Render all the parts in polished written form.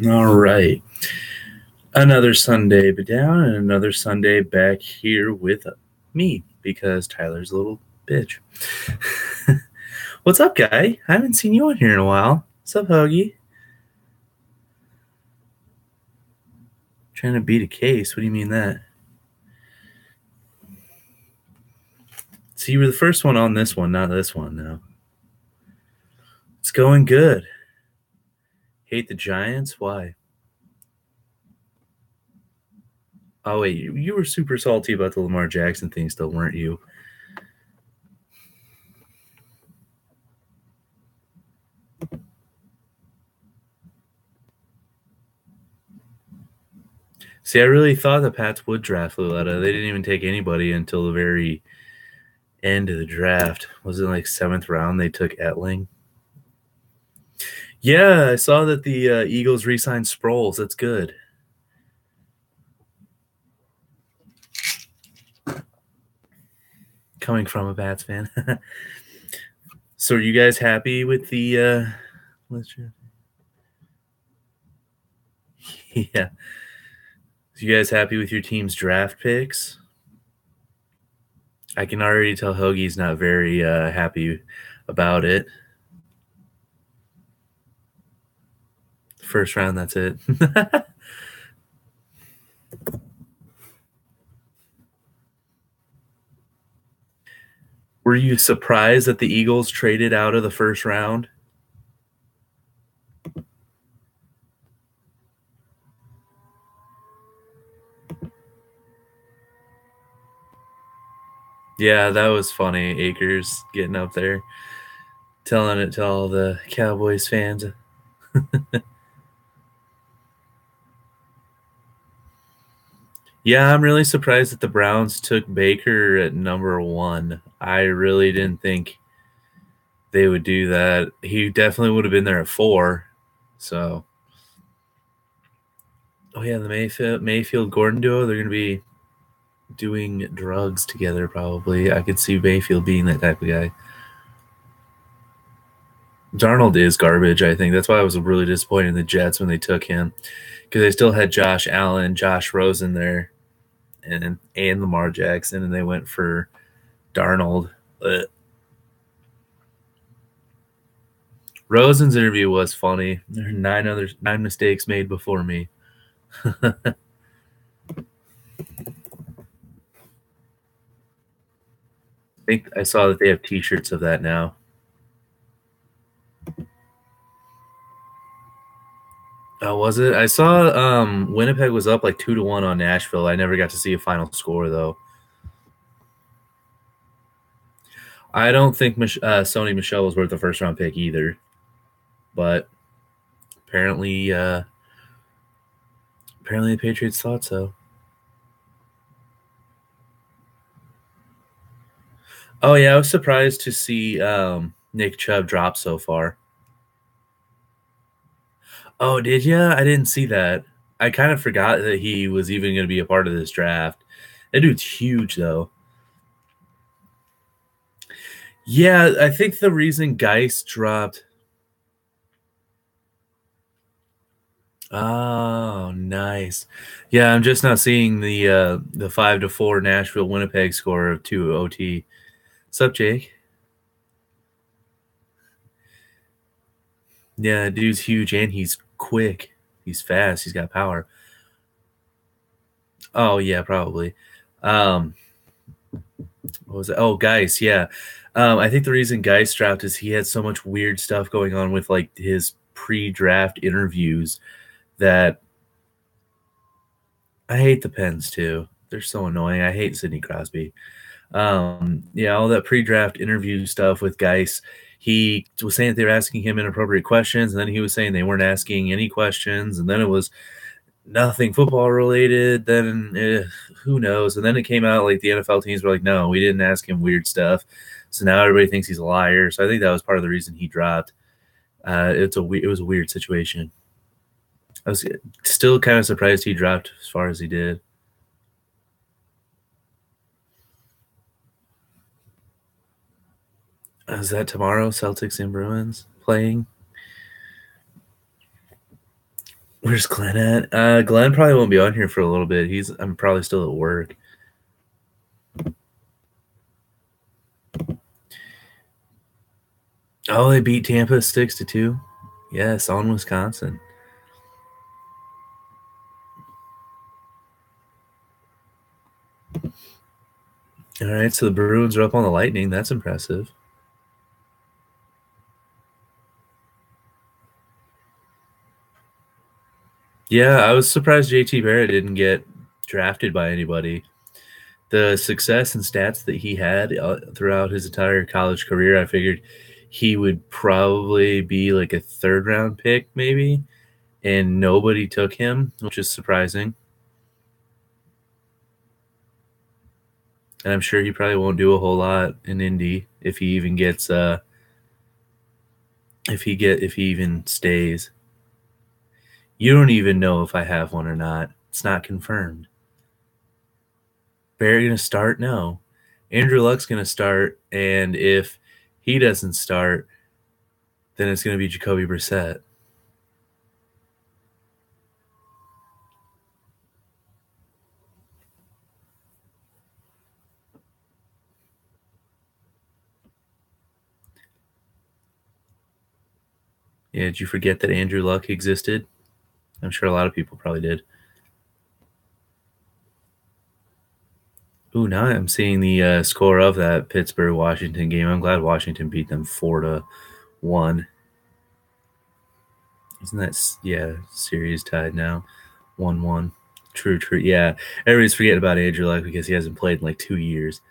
All right. Another Sunday down and another Sunday back here with me because Tyler's a little bitch. What's up, guy? I haven't seen you on here in a while. What's up, Hoagie? Trying to beat a case. What do you mean that? So you were the first one on this one, not this one, though. It's going good. Hate the Giants? Why? Oh, wait. You were super salty about the Lamar Jackson thing still, weren't you? See, I really thought the Pats would draft Luletta. They didn't even take anybody until the very end of the draft. Was it like 7th round they took Etling? Yeah, I saw that the Eagles re-signed Sproles. That's good. Coming from a Pats fan. So are you guys happy with the yeah. So you guys happy with your team's draft picks? I can already tell Hoagie's not very happy about it. First round, that's it. Were you surprised that the Eagles traded out of the first round? Yeah, that was funny. Akers getting up there, telling it to all the Cowboys fans. Yeah, I'm really surprised that the Browns took Baker at number 1. I really didn't think they would do that. He definitely would have been there at 4. So, oh yeah, the Mayfield Gordon duo, they're going to be doing drugs together probably. I could see Mayfield being that type of guy. Darnold is garbage, I think. That's why I was really disappointed in the Jets when they took him, because they still had Josh Allen, Josh Rosen there, and Lamar Jackson, and they went for Darnold. Rosen's interview was funny. There are 9 mistakes made before me. I think I saw that they have T-shirts of that now. Oh, was it? I saw Winnipeg was up like 2-1 on Nashville. I never got to see a final score though. I don't think Sony Michel was worth the first round pick either, but apparently the Patriots thought so. Oh yeah, I was surprised to see Nick Chubb drop so far. Oh, did you? I didn't see that. I kind of forgot that he was even going to be a part of this draft. That dude's huge, though. Yeah, I think the reason Geist dropped. Oh, nice. Yeah, I'm just now seeing the 5-4 Nashville Winnipeg score of 2 OT. What's up, Jake? Yeah, dude's huge and he's quick. He's fast. He's got power. Oh yeah, probably. What was it? Oh, Geist, yeah. I think the reason Geist dropped is he had so much weird stuff going on with like his pre-draft interviews that I hate the Pens too. They're so annoying. I hate Sidney Crosby. Yeah, all that pre-draft interview stuff with Geist. He was saying that they were asking him inappropriate questions, and then he was saying they weren't asking any questions, and then it was nothing football related. Then who knows? And then it came out like the NFL teams were like, no, we didn't ask him weird stuff. So now everybody thinks he's a liar. So I think that was part of the reason he dropped. It was a weird situation. I was still kind of surprised he dropped as far as he did. Is that tomorrow? Celtics and Bruins playing? Where's Glenn at? Glenn probably won't be on here for a little bit. I'm probably still at work. Oh, they beat Tampa 6-2. Yes, on Wisconsin. All right, so the Bruins are up on the Lightning. That's impressive. Yeah, I was surprised JT Barrett didn't get drafted by anybody. The success and stats that he had throughout his entire college career, I figured he would probably be like a third-round pick maybe, and nobody took him, which is surprising. And I'm sure he probably won't do a whole lot in Indy if he even gets if he even stays. You don't even know if I have one or not. It's not confirmed. Barry gonna start? No. Andrew Luck's gonna start, and if he doesn't start, then it's gonna be Jacoby Brissett. Yeah, did you forget that Andrew Luck existed? I'm sure a lot of people probably did. Ooh, now I'm seeing the score of that Pittsburgh-Washington game. I'm glad Washington beat them 4-1. Isn't that series tied now? 1-1. True. Yeah, everybody's forgetting about Andrew Luck because he hasn't played in like 2 years.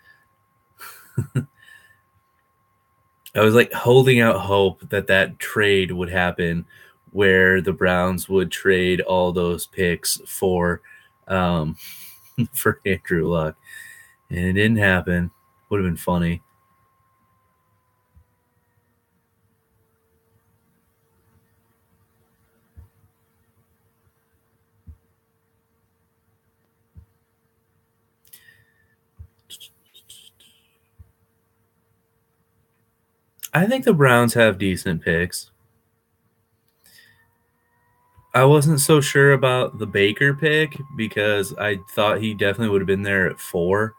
I was like holding out hope that trade would happen where the Browns would trade all those picks for for Andrew Luck. And it didn't happen. Would have been funny. I think the Browns have decent picks. I wasn't so sure about the Baker pick because I thought he definitely would have been there at 4.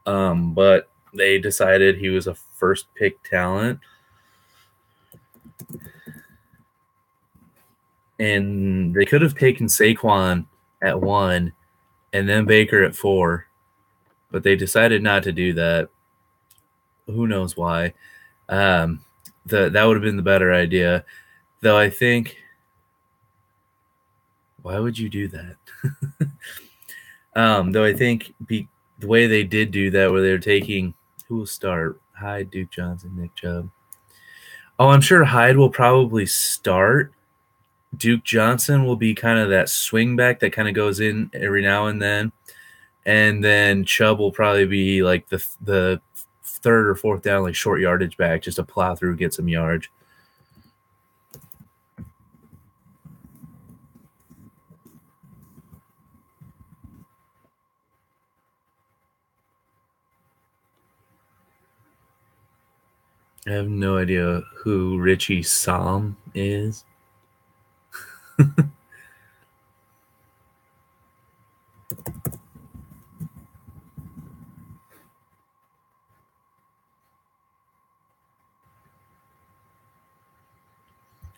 But they decided he was a first pick talent. And they could have taken Saquon at 1 and then Baker at 4. But they decided not to do that. Who knows why? That would have been the better idea. Though I think, why would you do that? Though I think the way they did do that, where they were taking, who will start? Hyde, Duke Johnson, Nick Chubb. Oh, I'm sure Hyde will probably start. Duke Johnson will be kind of that swing back that kind of goes in every now and then. And then Chubb will probably be like the third or fourth down, like short yardage back, just to plow through, get some yards. I have no idea who Richie Psalm is.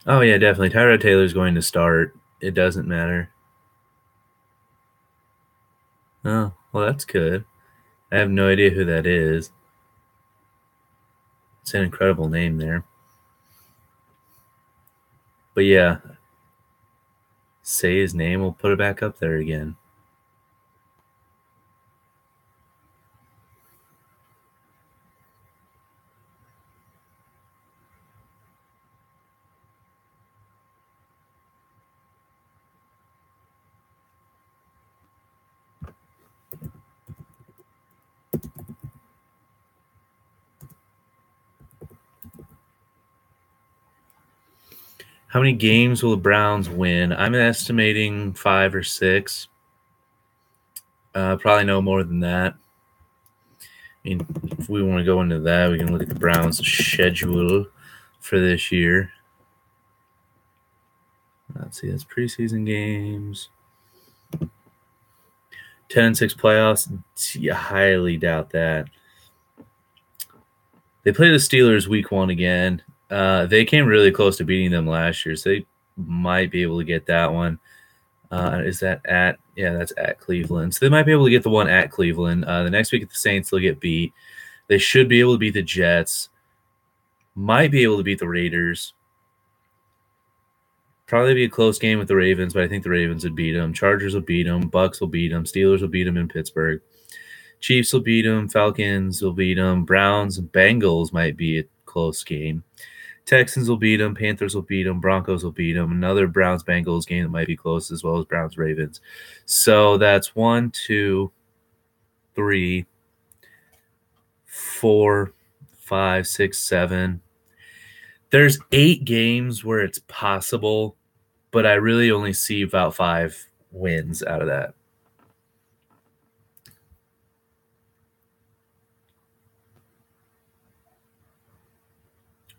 Oh, yeah, definitely. Tyrod Taylor's going to start. It doesn't matter. Oh, well, that's good. I have no idea who that is. It's an incredible name there. But yeah, say his name, we'll put it back up there again. How many games will the Browns win? I'm estimating 5 or 6. Probably no more than that. I mean, if we want to go into that, we can look at the Browns' schedule for this year. Let's see, that's preseason games. 10-6 playoffs. I highly doubt that. They play the Steelers week 1 again. They came really close to beating them last year, so they might be able to get that one. Is that at? Yeah, that's at Cleveland. So they might be able to get the one at Cleveland. The next week at the Saints, they'll get beat. They should be able to beat the Jets. Might be able to beat the Raiders. Probably be a close game with the Ravens, but I think the Ravens would beat them. Chargers will beat them. Bucks will beat them. Steelers will beat them in Pittsburgh. Chiefs will beat them. Falcons will beat them. Browns and Bengals might be a close game. Texans will beat them. Panthers will beat them. Broncos will beat them. Another Browns-Bengals game that might be close, as well as Browns-Ravens. So that's 1, 2, 3, 4, 5, 6, 7. There's 8 games where it's possible, but I really only see about 5 wins out of that.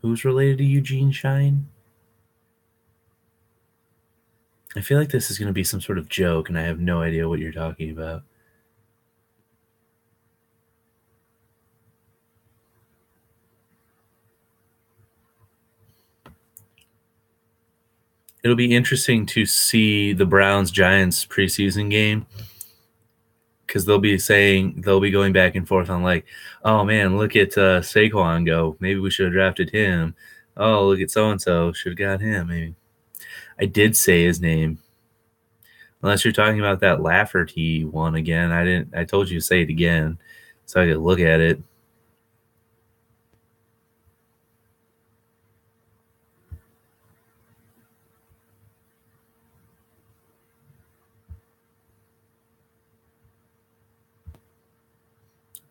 Who's related to Eugene Shine? I feel like this is going to be some sort of joke, and I have no idea what you're talking about. It'll be interesting to see the Browns-Giants preseason game, because they'll be going back and forth on like, oh man, look at Saquon go. Maybe we should have drafted him. Oh, look at so-and-so. Should have got him, maybe. I did say his name. Unless you're talking about that Lafferty one again. I told you to say it again so I could look at it.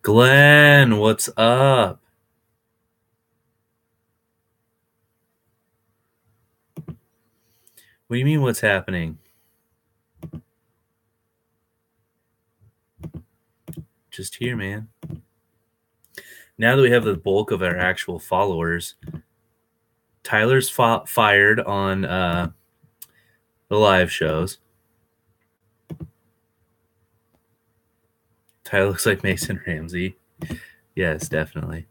Glenn, what's up? What do you mean what's happening? Just here, man. Now that we have the bulk of our actual followers, Tyler's fired on the live shows. Tyler looks like Mason Ramsey. Yes, definitely.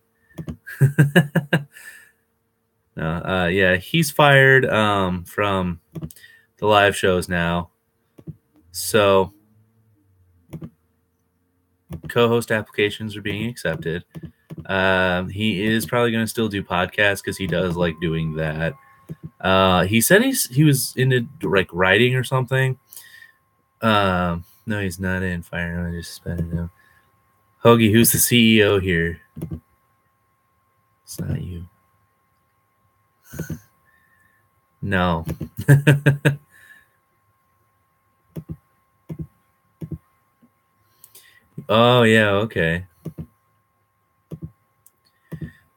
No, yeah, he's fired from the live shows now. So co-host applications are being accepted. He is probably going to still do podcasts because he does like doing that. He said he was into like writing or something. No, he's not in fire. I just suspended him. Hoagie, who's the CEO here? It's not you. No. Oh, yeah, okay.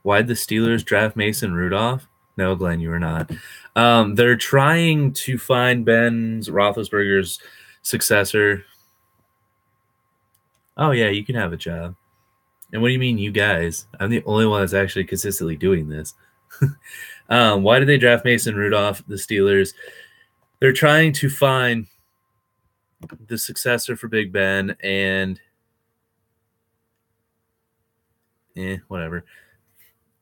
Why'd the Steelers draft Mason Rudolph? No, Glenn, you were not. They're trying to find Ben Roethlisberger's successor. Oh, yeah, you can have a job. And what do you mean, you guys? I'm the only one that's actually consistently doing this. Why did they draft Mason Rudolph, the Steelers? They're trying to find the successor for Big Ben, and whatever.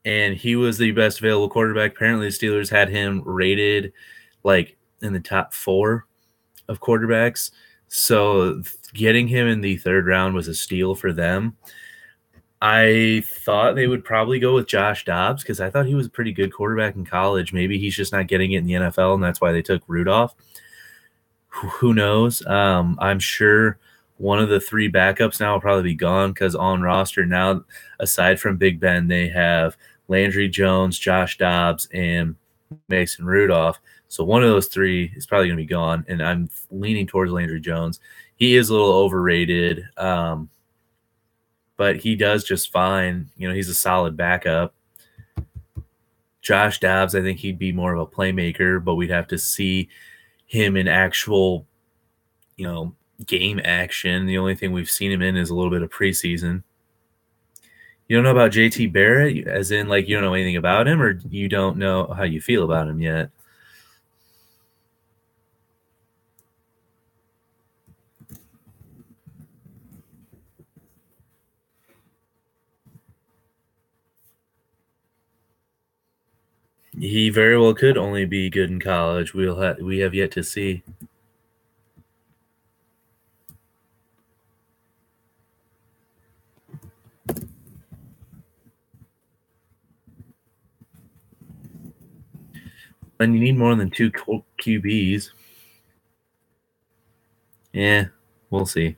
And he was the best available quarterback. Apparently, the Steelers had him rated like in the top 4 of quarterbacks. So getting him in the 3rd round was a steal for them. I thought they would probably go with Josh Dobbs because I thought he was a pretty good quarterback in college. Maybe he's just not getting it in the NFL, and that's why they took Rudolph. Who knows? I'm sure one of the 3 backups now will probably be gone because on roster now, aside from Big Ben, they have Landry Jones, Josh Dobbs, and Mason Rudolph. So one of those 3 is probably going to be gone, and I'm leaning towards Landry Jones. He is a little overrated, but he does just fine. You know, he's a solid backup. Josh Dobbs, I think he'd be more of a playmaker, but we'd have to see him in actual, game action. The only thing we've seen him in is a little bit of preseason. You don't know about JT Barrett, as in, like, you don't know anything about him, or you don't know how you feel about him yet? He very well could only be good in college. We have yet to see. And you need more than two QBs. Yeah, we'll see.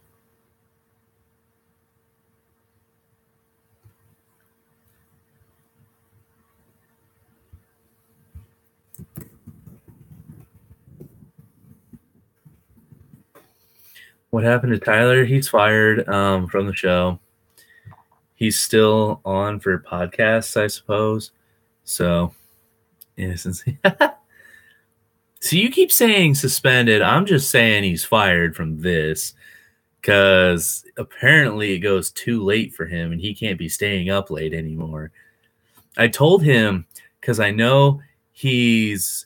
What happened to Tyler? He's fired from the show. He's still on for podcasts, I suppose. So, yeah, since so you keep saying suspended. I'm just saying he's fired from this because apparently it goes too late for him and he can't be staying up late anymore. I told him because I know he's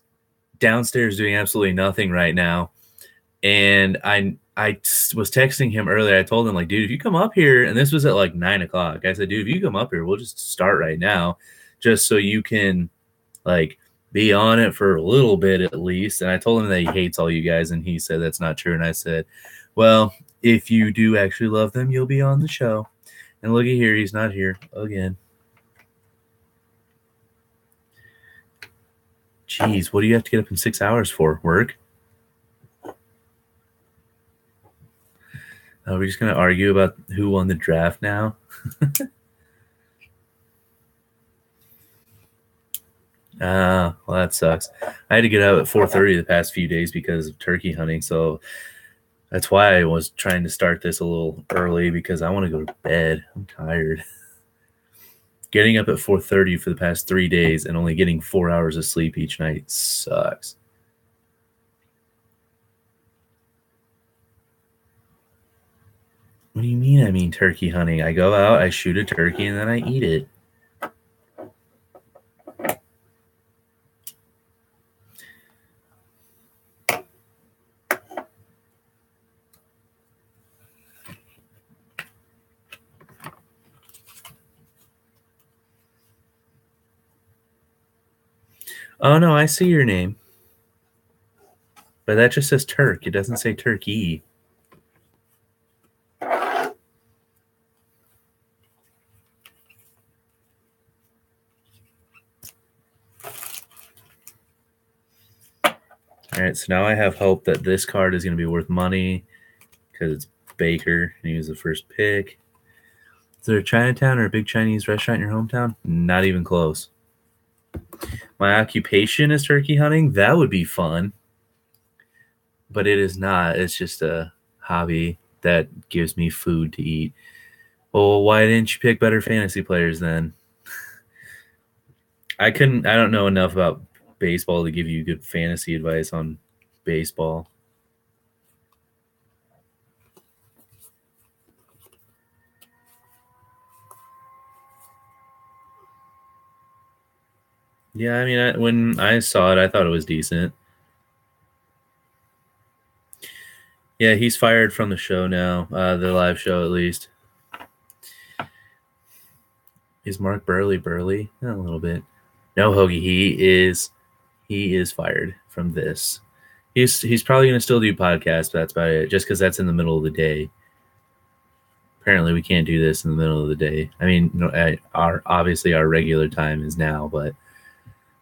downstairs doing absolutely nothing right now, and I was texting him earlier. I told him, like, dude, if you come up here, and this was at like 9 o'clock, I said, dude, if you come up here, we'll just start right now, just so you can like be on it for a little bit at least. And I told him that he hates all you guys, and he said that's not true. And I said, well, if you do actually love them, you'll be on the show. And looky here, he's not here again. Jeez, what do you have to get up in 6 hours for? Work? We're just going to argue about who won the draft now. Well, that sucks. I had to get out at 4:30 the past few days because of turkey hunting. So that's why I was trying to start this a little early, because I want to go to bed. I'm tired. Getting up at 4:30 for the past 3 days and only getting 4 hours of sleep each night sucks. What do you mean? I mean turkey hunting. I go out, I shoot a turkey, and then I eat it. Oh, no, I see your name. But that just says Turk. It doesn't say turkey. All right, so now I have hope that this card is going to be worth money because it's Baker, and he was the first pick. Is there a Chinatown or a big Chinese restaurant in your hometown? Not even close. My occupation is turkey hunting. That would be fun. But it is not. It's just a hobby that gives me food to eat. Well, why didn't you pick better fantasy players then? I don't know enough about baseball to give you good fantasy advice on baseball. Yeah, I mean, when I saw it, I thought it was decent. Yeah, he's fired from the show now, the live show at least. Is Mark Burley? A little bit. No, Hoagie, he is fired from this. He's probably going to still do podcasts, but that's about it. Just because that's in the middle of the day. Apparently, we can't do this in the middle of the day. I mean, obviously our regular time is now, but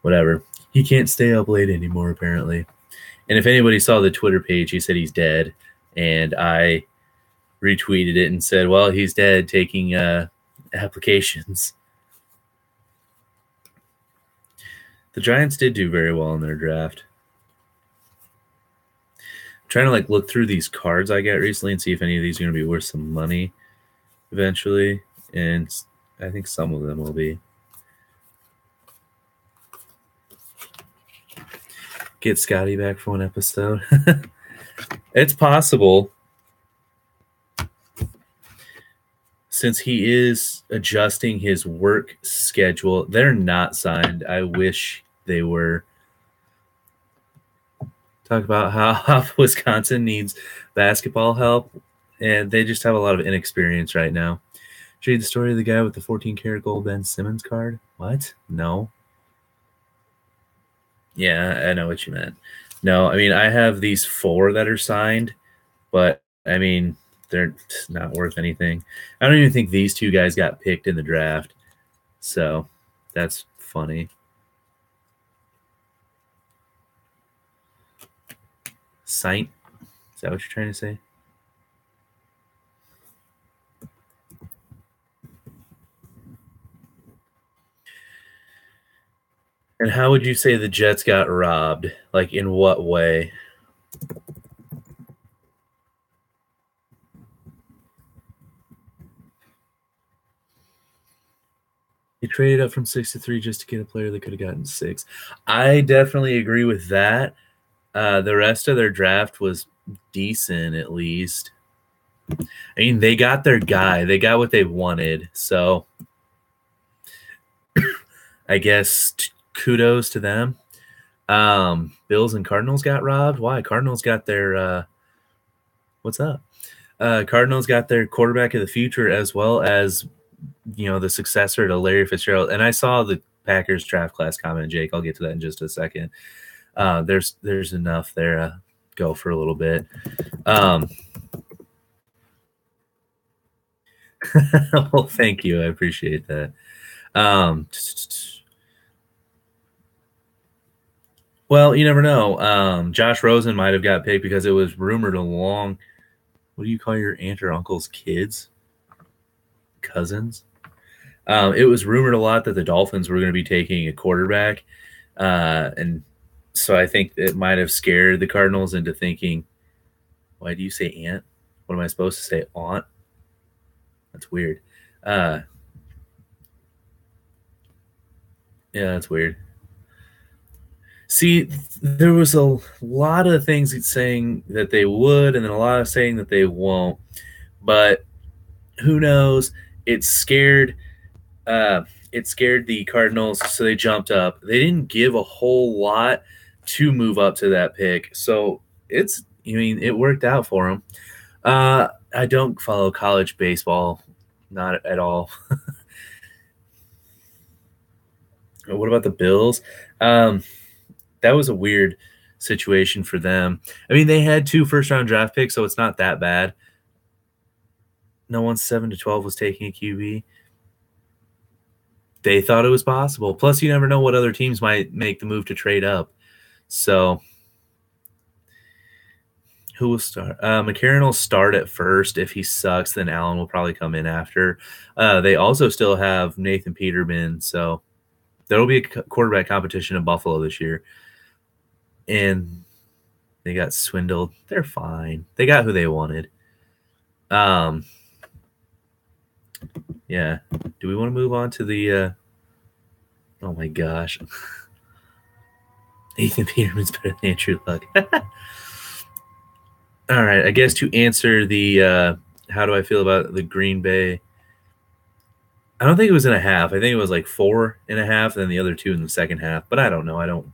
whatever. He can't stay up late anymore, apparently. And if anybody saw the Twitter page, he said he's dead, and I retweeted it and said, "Well, he's dead, taking applications." The Giants did do very well in their draft. I'm trying to look through these cards I got recently and see if any of these are going to be worth some money eventually, and I think some of them will be. Get Scotty back for one episode. It's possible, since he is adjusting his work schedule. They're not signed. I wish they were. Talk about how Wisconsin needs basketball help, and they just have a lot of inexperience right now. Did you read the story of the guy with the 14-karat gold Ben Simmons card? What? No. Yeah, I know what you meant. No, I mean, I have these 4 that are signed, but, I mean, they're not worth anything. I don't even think these 2 guys got picked in the draft, so that's funny. Saint? Is that what you're trying to say? And how would you say the Jets got robbed? Like, in what way? They traded up from 6 to 3 just to get a player that could have gotten 6. I definitely agree with that. The rest of their draft was decent, at least. I mean, they got their guy. They got what they wanted. So I guess kudos to them. Bills and Cardinals got robbed. Why? Cardinals got their what's up? Cardinals got their quarterback of the future as well as the successor to Larry Fitzgerald. And I saw the Packers draft class comment, Jake. I'll get to that in just a second. There's enough there. Go for a little bit. Well, thank you. I appreciate that. Well, you never know. Josh Rosen might have got picked because it was rumored along. What do you call your aunt or uncle's kids? Cousins? It was rumored a lot that the Dolphins were going to be taking a quarterback. And so I think it might have scared the Cardinals into thinking, why do you say aunt? What am I supposed to say? Aunt? That's weird. Yeah, that's weird. See, there was a lot of things saying that they would, and then a lot of saying that they won't. But who knows? It scared the Cardinals, so they jumped up. They didn't give a whole lot to move up to that pick, so it worked out for them. I don't follow college baseball, not at all. What about the Bills? That was a weird situation for them. I mean, they had 2 first-round draft picks, so it's not that bad. No one 7 to 12 was taking a QB. They thought it was possible. Plus, you never know what other teams might make the move to trade up. So, who will start? McCarron will start at first. If he sucks, then Allen will probably come in after. They also still have Nathan Peterman, so there will be a quarterback competition in Buffalo this year. And they got swindled. They're fine. They got who they wanted. Yeah. Do we want to move on to the oh my gosh. Nathan Peterman's better than Andrew Luck. All right. I guess to answer the how do I feel about the Green Bay? I don't think it was in a half. I think it was like 4.5, and then the other 2 in the second half. But I don't know.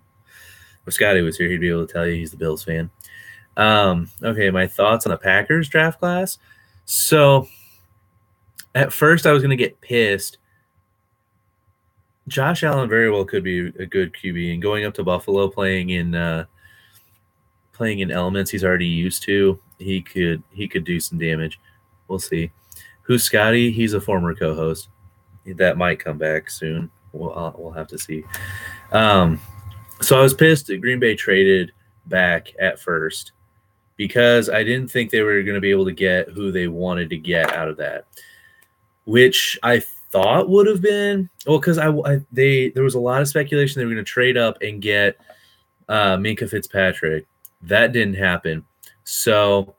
If Scotty was here, he'd be able to tell you he's the Bills fan. Okay, my thoughts on the Packers draft class. So at first I was going to get pissed. Josh Allen very well could be a good QB, and going up to Buffalo playing in elements he's already used to, he could do some damage. We'll see. Who's Scotty? He's a former co-host. That might come back soon. We'll have to see. So I was pissed that Green Bay traded back at first because I didn't think they were going to be able to get who they wanted to get out of that, which I thought would have been because there was a lot of speculation they were going to trade up and get Minkah Fitzpatrick. That didn't happen. So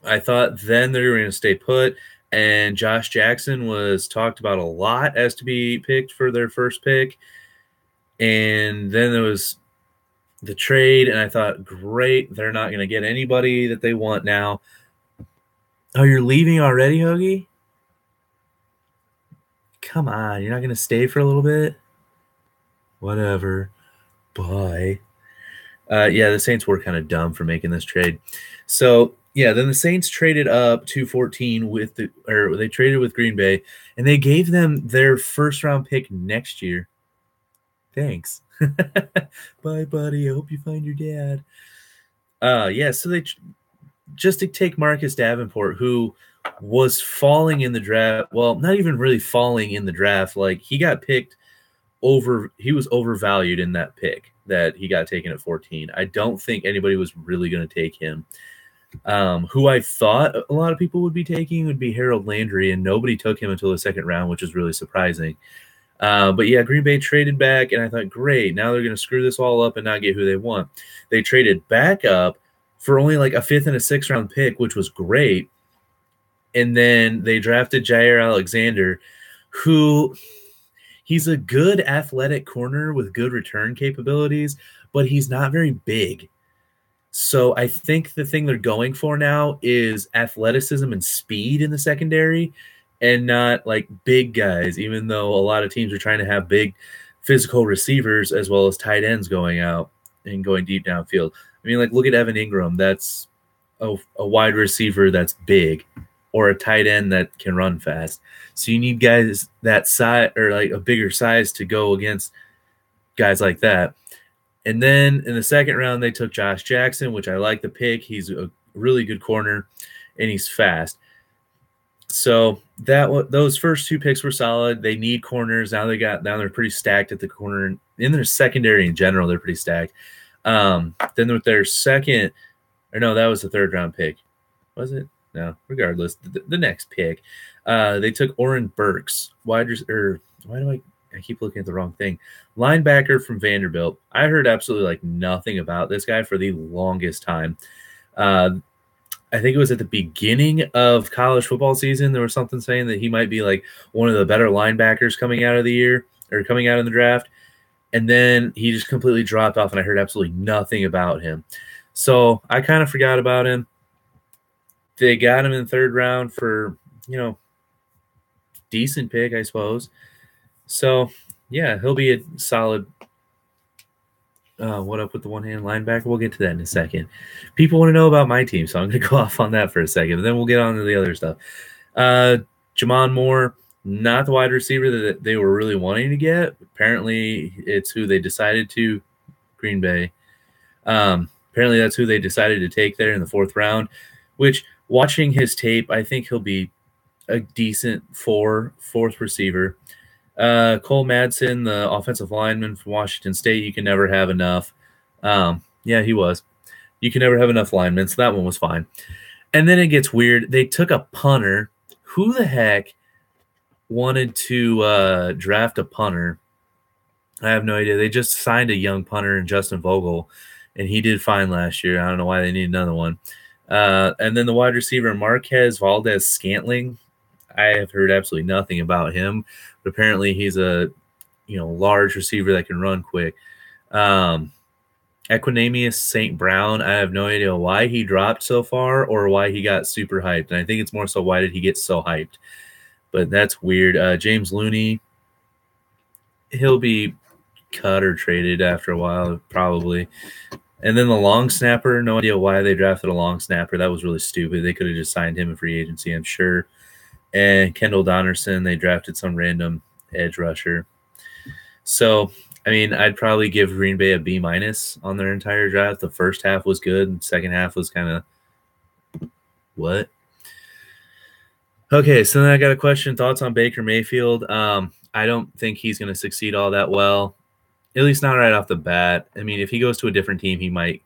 I thought then they were going to stay put, and Josh Jackson was talked about a lot as to be picked for their first pick. And then there was the trade, and I thought, great, they're not going to get anybody that they want now. Oh, you're leaving already, Hoagie? Come on, you're not going to stay for a little bit? Whatever. Bye. Yeah, the Saints were kind of dumb for making this trade. So, yeah, then the Saints traded up to 14 they traded with Green Bay, and they gave them their first-round pick next year. Thanks. Bye, buddy. I hope you find your dad. Yeah, so they just to take Marcus Davenport, who was falling in the draft. Well, not even really falling in the draft. Like he got picked he was overvalued in that pick that he got taken at 14. I don't think anybody was really going to take him. Who I thought a lot of people would be taking would be Harold Landry, and nobody took him until the second round, which is really surprising. But yeah, Green Bay traded back, and I thought, great, now they're going to screw this all up and not get who they want. They traded back up for only like a 5th and a 6th round pick, which was great. And then they drafted Jair Alexander, who he's a good athletic corner with good return capabilities, but he's not very big. So I think the thing they're going for now is athleticism and speed in the secondary and not like big guys, even though a lot of teams are trying to have big physical receivers as well as tight ends going out and going deep downfield. I mean, like, look at Evan Ingram. That's a wide receiver that's big, or a tight end that can run fast. So you need guys that size, or like a bigger size, to go against guys like that. And then in the second round, they took Josh Jackson, which I like the pick. He's a really good corner, and he's fast. So those first 2 picks were solid. They need corners. Now they're pretty stacked at the corner. In their secondary in general, they're pretty stacked. Then with their second, or no, that was the 3rd round pick. Was it? No, regardless, the next pick, they took Oren Burks, why do I keep looking at the wrong thing? Linebacker from Vanderbilt. I heard absolutely like nothing about this guy for the longest time. I think it was at the beginning of college football season. There was something saying that he might be like one of the better linebackers coming out of the year, or coming out in the draft. And then he just completely dropped off, and I heard absolutely nothing about him. So I kind of forgot about him. They got him in the 3rd round for, decent pick, I suppose. So, yeah, he'll be a solid what up with the one-hand linebacker? We'll get to that in a second. People want to know about my team, so I'm going to go off on that for a second, but then we'll get on to the other stuff. Jamon Moore, not the wide receiver that they were really wanting to get. Apparently, it's who they decided to, Green Bay. Apparently, that's who they decided to take there in the 4th round, which, watching his tape, I think he'll be a decent fourth receiver. Cole Madsen, the offensive lineman from Washington State, you can never have enough. Yeah, he was. You can never have enough linemen, so that one was fine. And then it gets weird. They took a punter. Who the heck wanted to draft a punter? I have no idea. They just signed a young punter in Justin Vogel, and he did fine last year. I don't know why they need another one. And then the wide receiver, Marquez Valdez-Scantling. I have heard absolutely nothing about him, but apparently he's a large receiver that can run quick. Equinemius St. Brown, I have no idea why he dropped so far or why he got super hyped. And I think it's more so, why did he get so hyped? But that's weird. James Looney, he'll be cut or traded after a while, probably. And then the long snapper, no idea why they drafted a long snapper. That was really stupid. They could have just signed him in free agency, I'm sure. And Kendall Donnerson, they drafted some random edge rusher. So, I mean, I'd probably give Green Bay a B- on their entire draft. The first half was good, and the second half was kind of what? Okay, so then I got a question. Thoughts on Baker Mayfield? I don't think he's going to succeed all that well, at least not right off the bat. I mean, if he goes to a different team, he might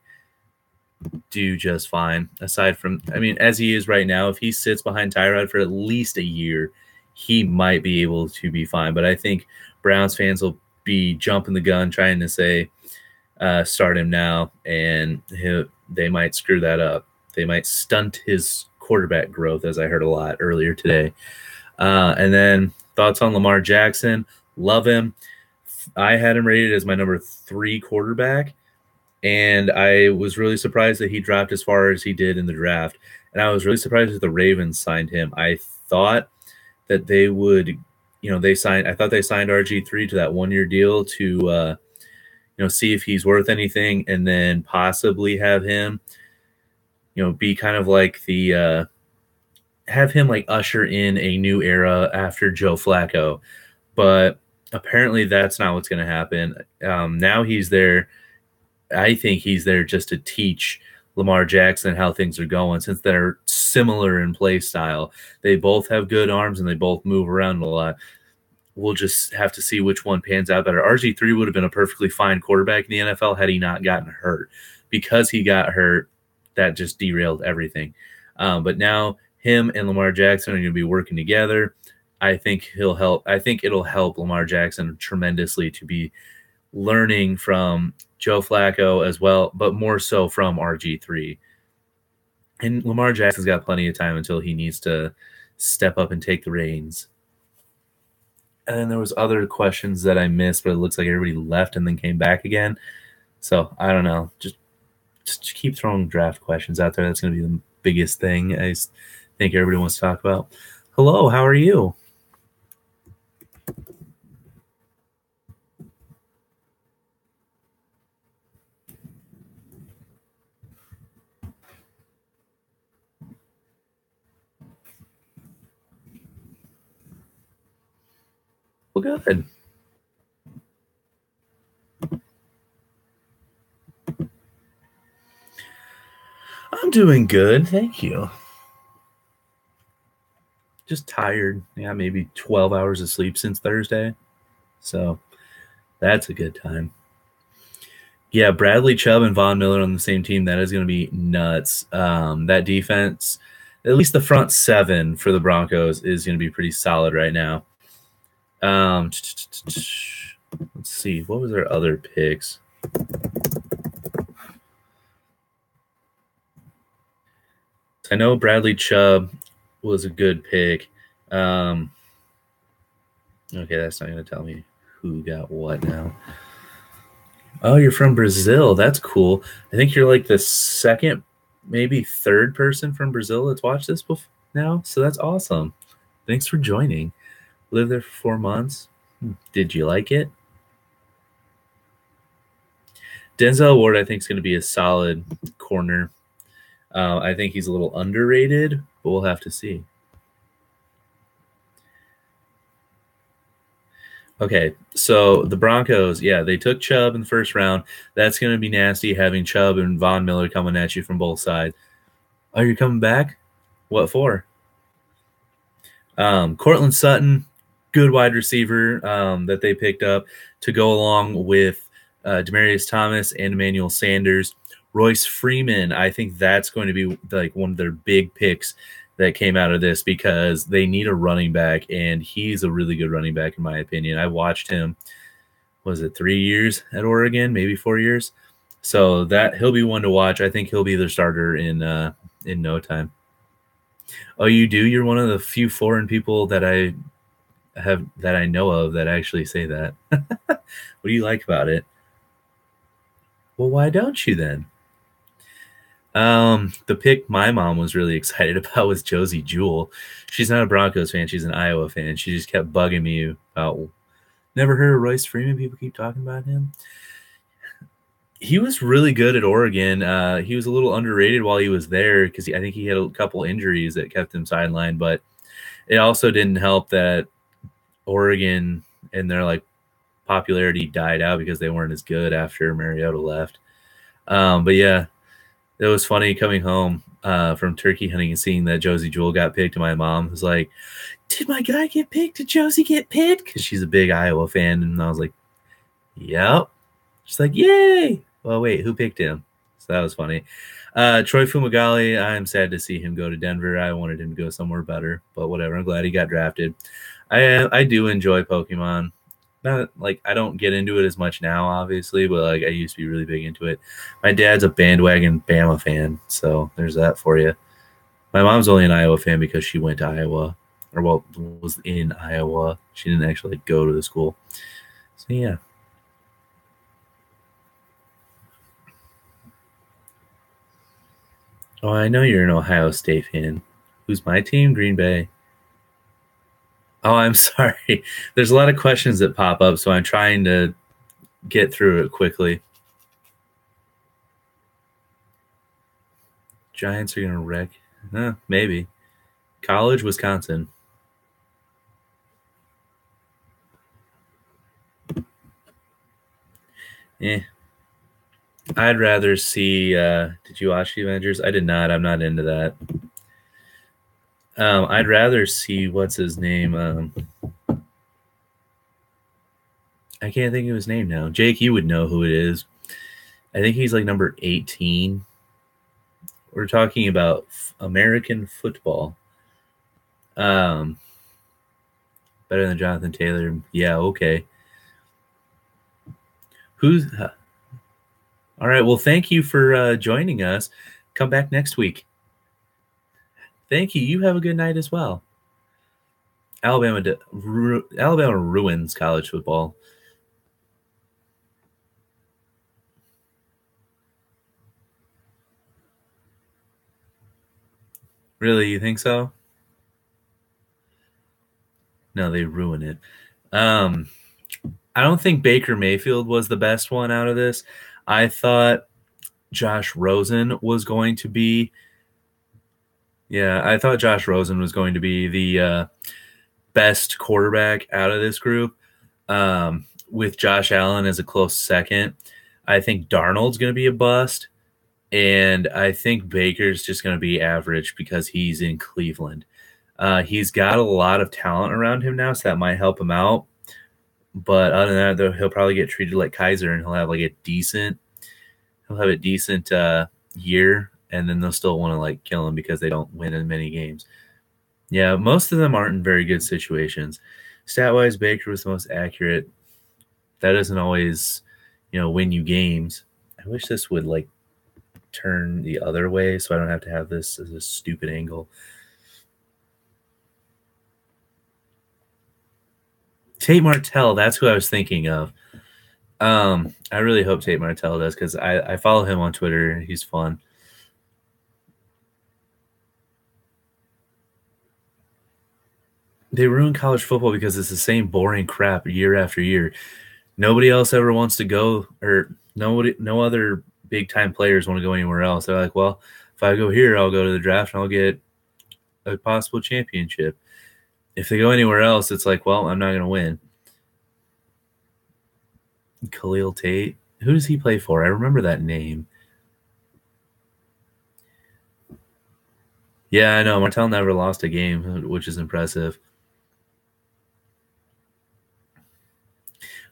do just fine. Aside from, I mean, as he is right now, if he sits behind Tyrod for at least a year, he might be able to be fine. But I think Browns fans will be jumping the gun trying to say start him now, and they might screw that up. They might stunt his quarterback growth, as I heard a lot earlier today. And then thoughts on Lamar Jackson. Love him. I had him rated as my number 3 quarterback, and I was really surprised that he dropped as far as he did in the draft. And I was really surprised that the Ravens signed him. I thought that they would, I thought they signed RG3 to that 1-year deal to, see if he's worth anything, and then possibly have him, be kind of like have him like usher in a new era after Joe Flacco. But Apparently, that's not what's going to happen. Now he's there. I think he's there just to teach Lamar Jackson how things are going, since they're similar in play style. They both have good arms and they both move around a lot. We'll just have to see which one pans out better. RG3 would have been a perfectly fine quarterback in the NFL had he not gotten hurt. Because he got hurt, that just derailed everything. But now him and Lamar Jackson are going to be working together. I think he'll help. I think it'll help Lamar Jackson tremendously to be learning from Joe Flacco as well, but more so from RG3. And Lamar Jackson's got plenty of time until he needs to step up and take the reins. And then there was other questions that I missed, but it looks like everybody left and then came back again. So I don't know. Just keep throwing draft questions out there. That's going to be the biggest thing I think everybody wants to talk about. Hello, how are you? Well, good. I'm doing good. Thank you. Just tired. Yeah, maybe 12 hours of sleep since Thursday. So that's a good time. Yeah, Bradley Chubb and Von Miller on the same team. That is going to be nuts. That defense, at least the front seven for the Broncos, is going to be pretty solid right now. Let's see. What was their other picks? I know Bradley Chubb was a good pick. Okay, that's not going to tell me who got what now. Oh, you're from Brazil. That's cool. I think you're like the second, maybe third person from Brazil that's watched this now. So that's awesome. Thanks for joining. Lived there for 4 months. Did you like it? Denzel Ward, I think, is going to be a solid corner. I think he's a little underrated, but we'll have to see. Okay, so the Broncos, yeah, they took Chubb in the first round. That's going to be nasty having Chubb and Von Miller coming at you from both sides. Oh, you're coming back? What for? Cortland Sutton, good wide receiver that they picked up to go along with Demaryius Thomas and Emmanuel Sanders. Royce Freeman, I think that's going to be like one of their big picks that came out of this because they need a running back, and he's a really good running back in my opinion. I watched him, was it 3 years at Oregon, maybe 4 years? So that he'll be one to watch. I think he'll be their starter in no time. Oh, you do? You're one of the few foreign people that I know of that actually say that. What do you like about it? Well, why don't you then? The pick my mom was really excited about was Josie Jewell. She's not a Broncos fan. She's an Iowa fan. She just kept bugging me about, never heard of Royce Freeman? People keep talking about him. He was really good at Oregon. He was a little underrated while he was there because I think he had a couple injuries that kept him sidelined, but it also didn't help that Oregon and their like popularity died out because they weren't as good after Mariota left. But yeah, it was funny coming home from turkey hunting and seeing that Josie Jewell got picked. And my mom was like, "Did my guy get picked? Did Josie get picked?" Because she's a big Iowa fan. And I was like, "Yep." She's like, "Yay!" Well, wait, who picked him? So that was funny. Troy Fumagalli, I'm sad to see him go to Denver. I wanted him to go somewhere better, but whatever. I'm glad he got drafted. I do enjoy Pokemon. Not like I don't get into it as much now, obviously, but like I used to be really big into it. My dad's a bandwagon Bama fan, so there's that for you. My mom's only an Iowa fan because she went to Iowa, or well, was in Iowa. She didn't actually go to the school. So yeah. Oh, I know you're an Ohio State fan. Who's my team? Green Bay. Oh, I'm sorry. There's a lot of questions that pop up, so I'm trying to get through it quickly. Giants are going to wreck. Maybe. College, Wisconsin. Eh. I'd rather see. Did you watch the Avengers? I did not. I'm not into that. I'd rather see what's his name. I can't think of his name now. Jake, you would know who it is. I think he's like number 18. We're talking about American football. Better than Jonathan Taylor. Yeah, okay. Who's all right? Well, thank you for joining us. Come back next week. Thank you. You have a good night as well. Alabama ruins college football. Really, you think so? No, they ruin it. I don't think Baker Mayfield was the best one out of this. I thought Josh Rosen was going to be. Yeah, I thought Josh Rosen was going to be the best quarterback out of this group, with Josh Allen as a close second. I think Darnold's going to be a bust, and I think Baker's just going to be average because he's in Cleveland. He's got a lot of talent around him now, so that might help him out. But other than that, though, he'll probably get treated like Kaiser, and he'll have a decent year, and then they'll still want to kill him because they don't win in many games. Yeah, most of them aren't in very good situations. Stat-wise, Baker was the most accurate. That doesn't always, win you games. I wish this would turn the other way so I don't have to have this as a stupid angle. Tate Martell, that's who I was thinking of. I really hope Tate Martell does because I follow him on Twitter. He's fun. They ruin college football because it's the same boring crap year after year. Nobody else ever wants to go, or no other big time players want to go anywhere else. They're like, well, if I go here, I'll go to the draft and I'll get a possible championship. If they go anywhere else, it's like, well, I'm not going to win. Khalil Tate, who does he play for? I remember that name. Yeah, I know. Martell never lost a game, which is impressive.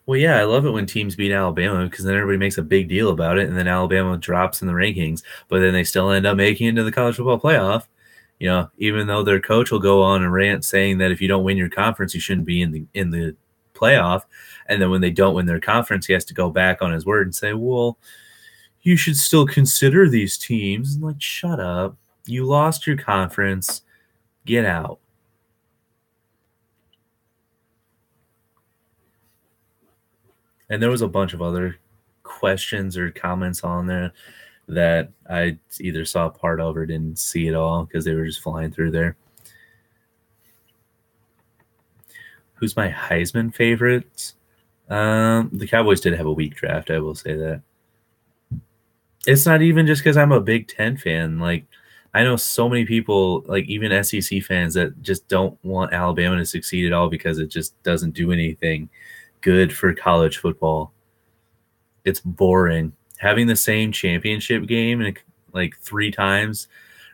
Well, yeah, I love it when teams beat Alabama because then everybody makes a big deal about it, and then Alabama drops in the rankings, but then they still end up making it into the college football playoff. Even though their coach will go on and rant saying that if you don't win your conference, you shouldn't be in the playoff, and then when they don't win their conference, he has to go back on his word and say, "Well, you should still consider these teams." I'm like, shut up! You lost your conference. Get out. And there was a bunch of other questions or comments on there that I either saw part of or didn't see at all because they were just flying through there. Who's my Heisman favorites? The Cowboys did have a weak draft, I will say that. It's not even just because I'm a Big Ten fan. I know so many people, even SEC fans, that just don't want Alabama to succeed at all because it just doesn't do anything good for college football. It's boring. Having the same championship game three times,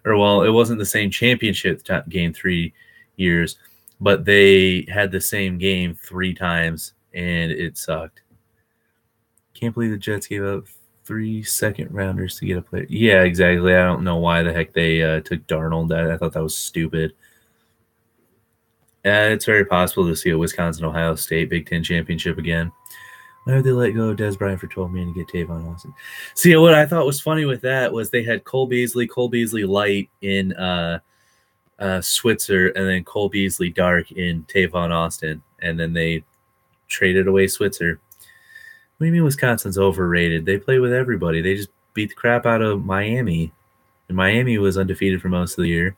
or well, it wasn't the same championship game 3 years, but they had the same game 3 times and it sucked. Can't believe the Jets gave up 3 second-rounders to get a player. Yeah, exactly. I don't know why the heck they took Darnold. I thought that was stupid. It's very possible to see a Wisconsin-Ohio State Big Ten championship again. Why would they let go of Des Bryant for $12 million to get Tavon Austin? See, what I thought was funny with that was they had Cole Beasley light in Switzer, and then Cole Beasley dark in Tavon Austin, and then they traded away Switzer. What do you mean Wisconsin's overrated? They play with everybody. They just beat the crap out of Miami, and Miami was undefeated for most of the year.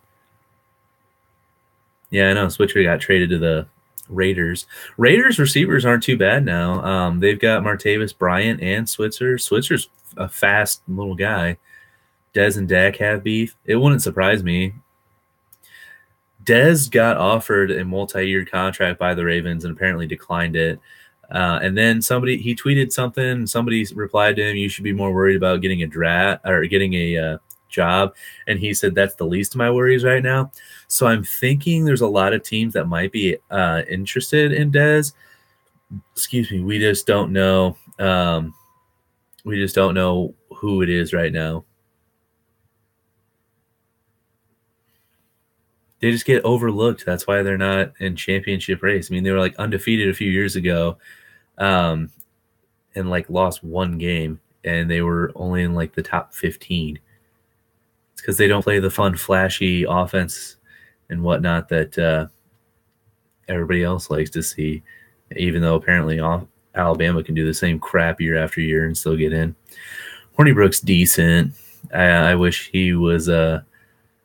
Yeah, I know. Switzer got traded to the Raiders. Raiders receivers aren't too bad now. They've got Martavis Bryant and Switzer. Switzer's a fast little guy. Dez and Dak have beef. It wouldn't surprise me. Dez got offered a multi-year contract by the Ravens and apparently declined it. And then he tweeted something, and somebody replied to him, "You should be more worried about getting a draft or getting a job." And he said, "That's the least of my worries right now." So I'm thinking there's a lot of teams that might be interested in Dez. Excuse me. We just don't know. We just don't know who it is right now. They just get overlooked. That's why they're not in championship race. I mean, they were like undefeated a few years ago, and like lost one game, and they were only in like the top 15. It's because they don't play the fun, flashy offense and whatnot that everybody else likes to see. Even though apparently Alabama can do the same crap year after year and still get in. Hornibrook's decent. I wish he was. I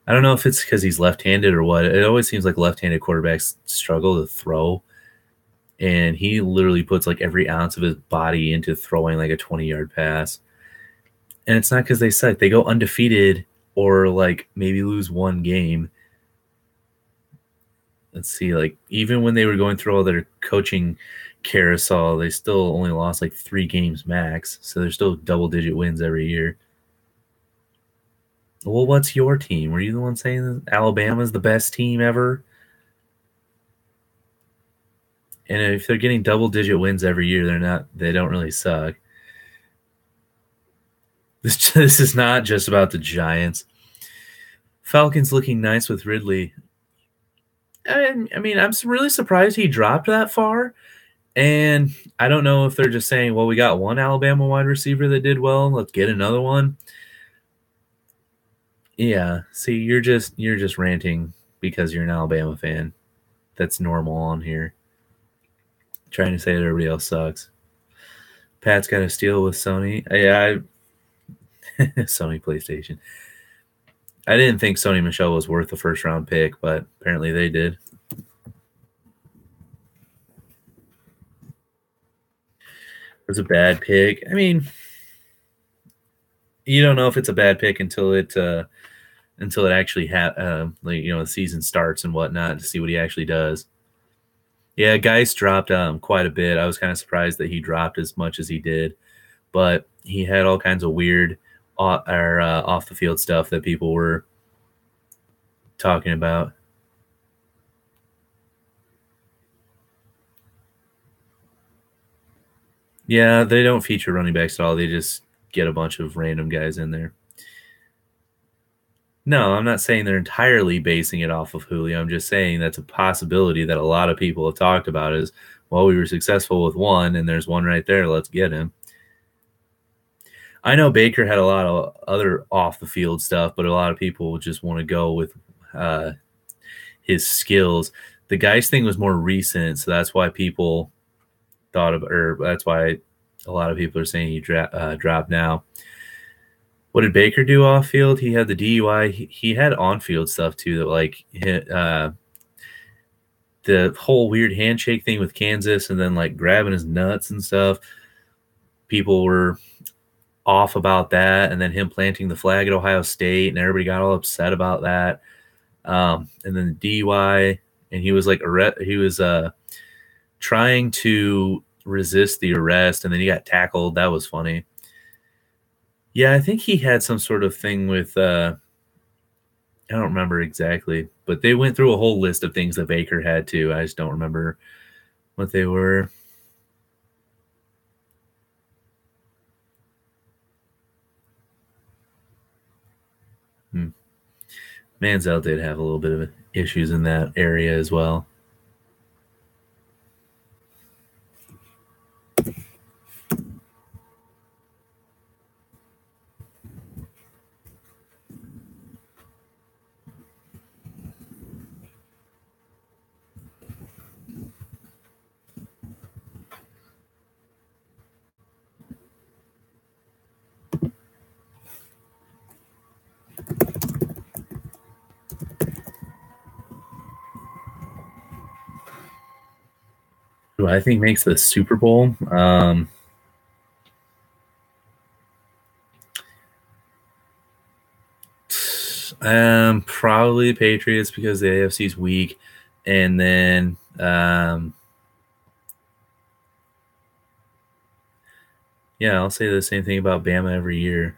don't know if it's because he's left-handed or what. It always seems like left-handed quarterbacks struggle to throw, and he literally puts like every ounce of his body into throwing like a 20-yard pass. And it's not because they suck. They go undefeated or like maybe lose one game. Let's see, like even when they were going through all their coaching carousel, they still only lost like 3 games max. So they're still double-digit wins every year. Well, what's your team? Were you the one saying that Alabama's the best team ever? And if they're getting double-digit wins every year, they don't really suck. This is not just about the Giants. Falcons looking nice with Ridley. I mean, I'm really surprised he dropped that far. And I don't know if they're just saying, well, we got one Alabama wide receiver that did well. Let's get another one. Yeah. See, you're just ranting because you're an Alabama fan. That's normal on here. Trying to say that everybody else sucks. Pat's got a steal with Sony. Yeah, Sony PlayStation. I didn't think Sony Michel was worth the first round pick, but apparently they did. It was a bad pick. I mean, you don't know if it's a bad pick until it actually the season starts and whatnot to see what he actually does. Yeah, Geis dropped quite a bit. I was kind of surprised that he dropped as much as he did, but he had all kinds of weird off the field stuff that people were talking about. Yeah, they don't feature running backs at all. They just get a bunch of random guys in there. No, I'm not saying they're entirely basing it off of Julio. I'm just saying that's a possibility that a lot of people have talked about is, well, we were successful with one, and there's one right there. Let's get him. I know Baker had a lot of other off-the-field stuff, but a lot of people just want to go with his skills. The Geis thing was more recent, so that's why people thought of, or that's why a lot of people are saying he dropped now. What did Baker do off field? He had the DUI. He had on field stuff too, that like the whole weird handshake thing with Kansas, and then like grabbing his nuts and stuff. People were off about that, and then him planting the flag at Ohio State, and everybody got all upset about that. And then the DUI, and he was like he was trying to resist the arrest, and then he got tackled. That was funny. Yeah, I think he had some sort of thing with I don't remember exactly, but they went through a whole list of things that Baker had too. I just don't remember what they were. Manziel did have a little bit of issues in that area as well. Who I think makes the Super Bowl. Probably Patriots because the AFC is weak, and then Yeah, I'll say the same thing about Bama every year.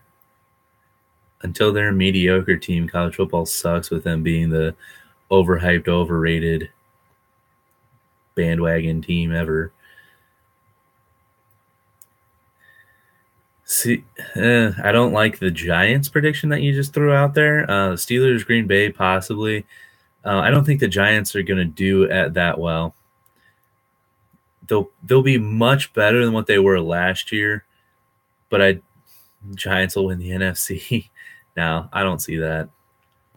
Until they're a mediocre team, college football sucks with them being the overhyped, overrated bandwagon team ever. See, I don't like the Giants prediction that you just threw out there. Steelers, Green Bay, possibly. I don't think the Giants are going to do at that well. They'll be much better than what they were last year, but Giants will win the NFC. No, I don't see that.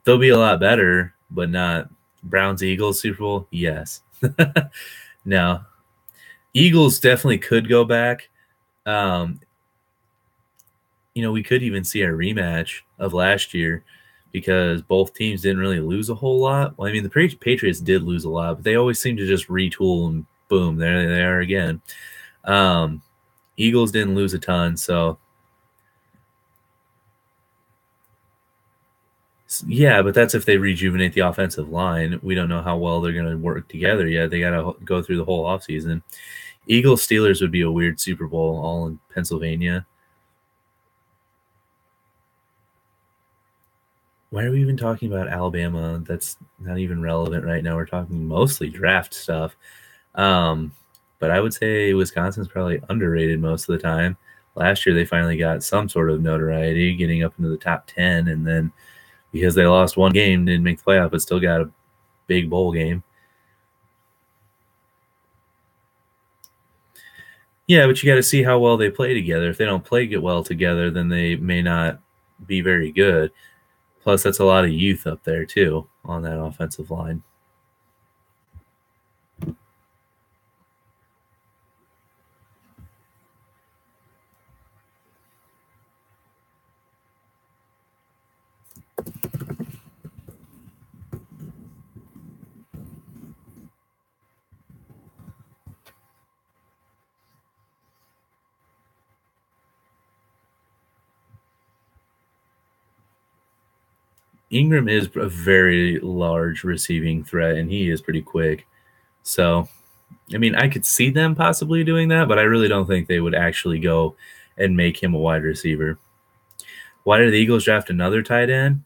They'll be a lot better, but not Browns Eagles Super Bowl. Yes, no. Eagles definitely could go back. Um, we could even see a rematch of last year because both teams didn't really lose a whole lot. Well, I mean, the Patriots did lose a lot, but they always seem to just retool and boom, there they are again. Eagles didn't lose a ton, so yeah, but that's if they rejuvenate the offensive line. We don't know how well they're going to work together yet. They got to go through the whole offseason. Eagles Steelers would be a weird Super Bowl all in Pennsylvania. Why are we even talking about Alabama? That's not even relevant right now. We're talking mostly draft stuff. But I would say Wisconsin's probably underrated most of the time. Last year, they finally got some sort of notoriety, getting up into the top 10. And then because they lost one game, didn't make the playoff, but still got a big bowl game. Yeah, but you got to see how well they play together. If they don't play get well together, then they may not be very good. Plus, that's a lot of youth up there, too, on that offensive line. Ingram is a very large receiving threat, and he is pretty quick. So, I mean, I could see them possibly doing that, but I really don't think they would actually go and make him a wide receiver. Why did the Eagles draft another tight end?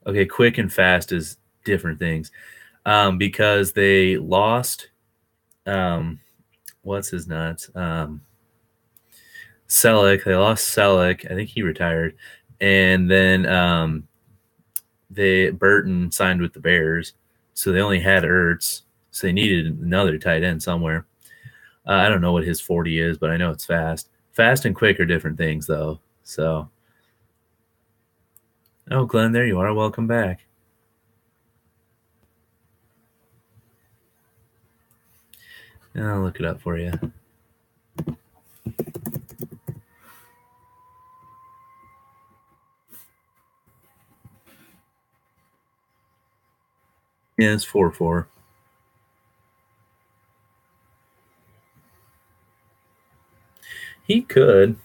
Okay, quick and fast is different things. Because they lost, what's his nuts? Selleck. They lost Selleck. I think he retired. And then Burton signed with the Bears, so they only had Ertz, so they needed another tight end somewhere. I don't know what his 40 is, but I know it's fast. Fast and quick are different things, though. So, oh, Glenn, there you are. Welcome back. I'll look it up for you. Yeah, it's 4-4. He could.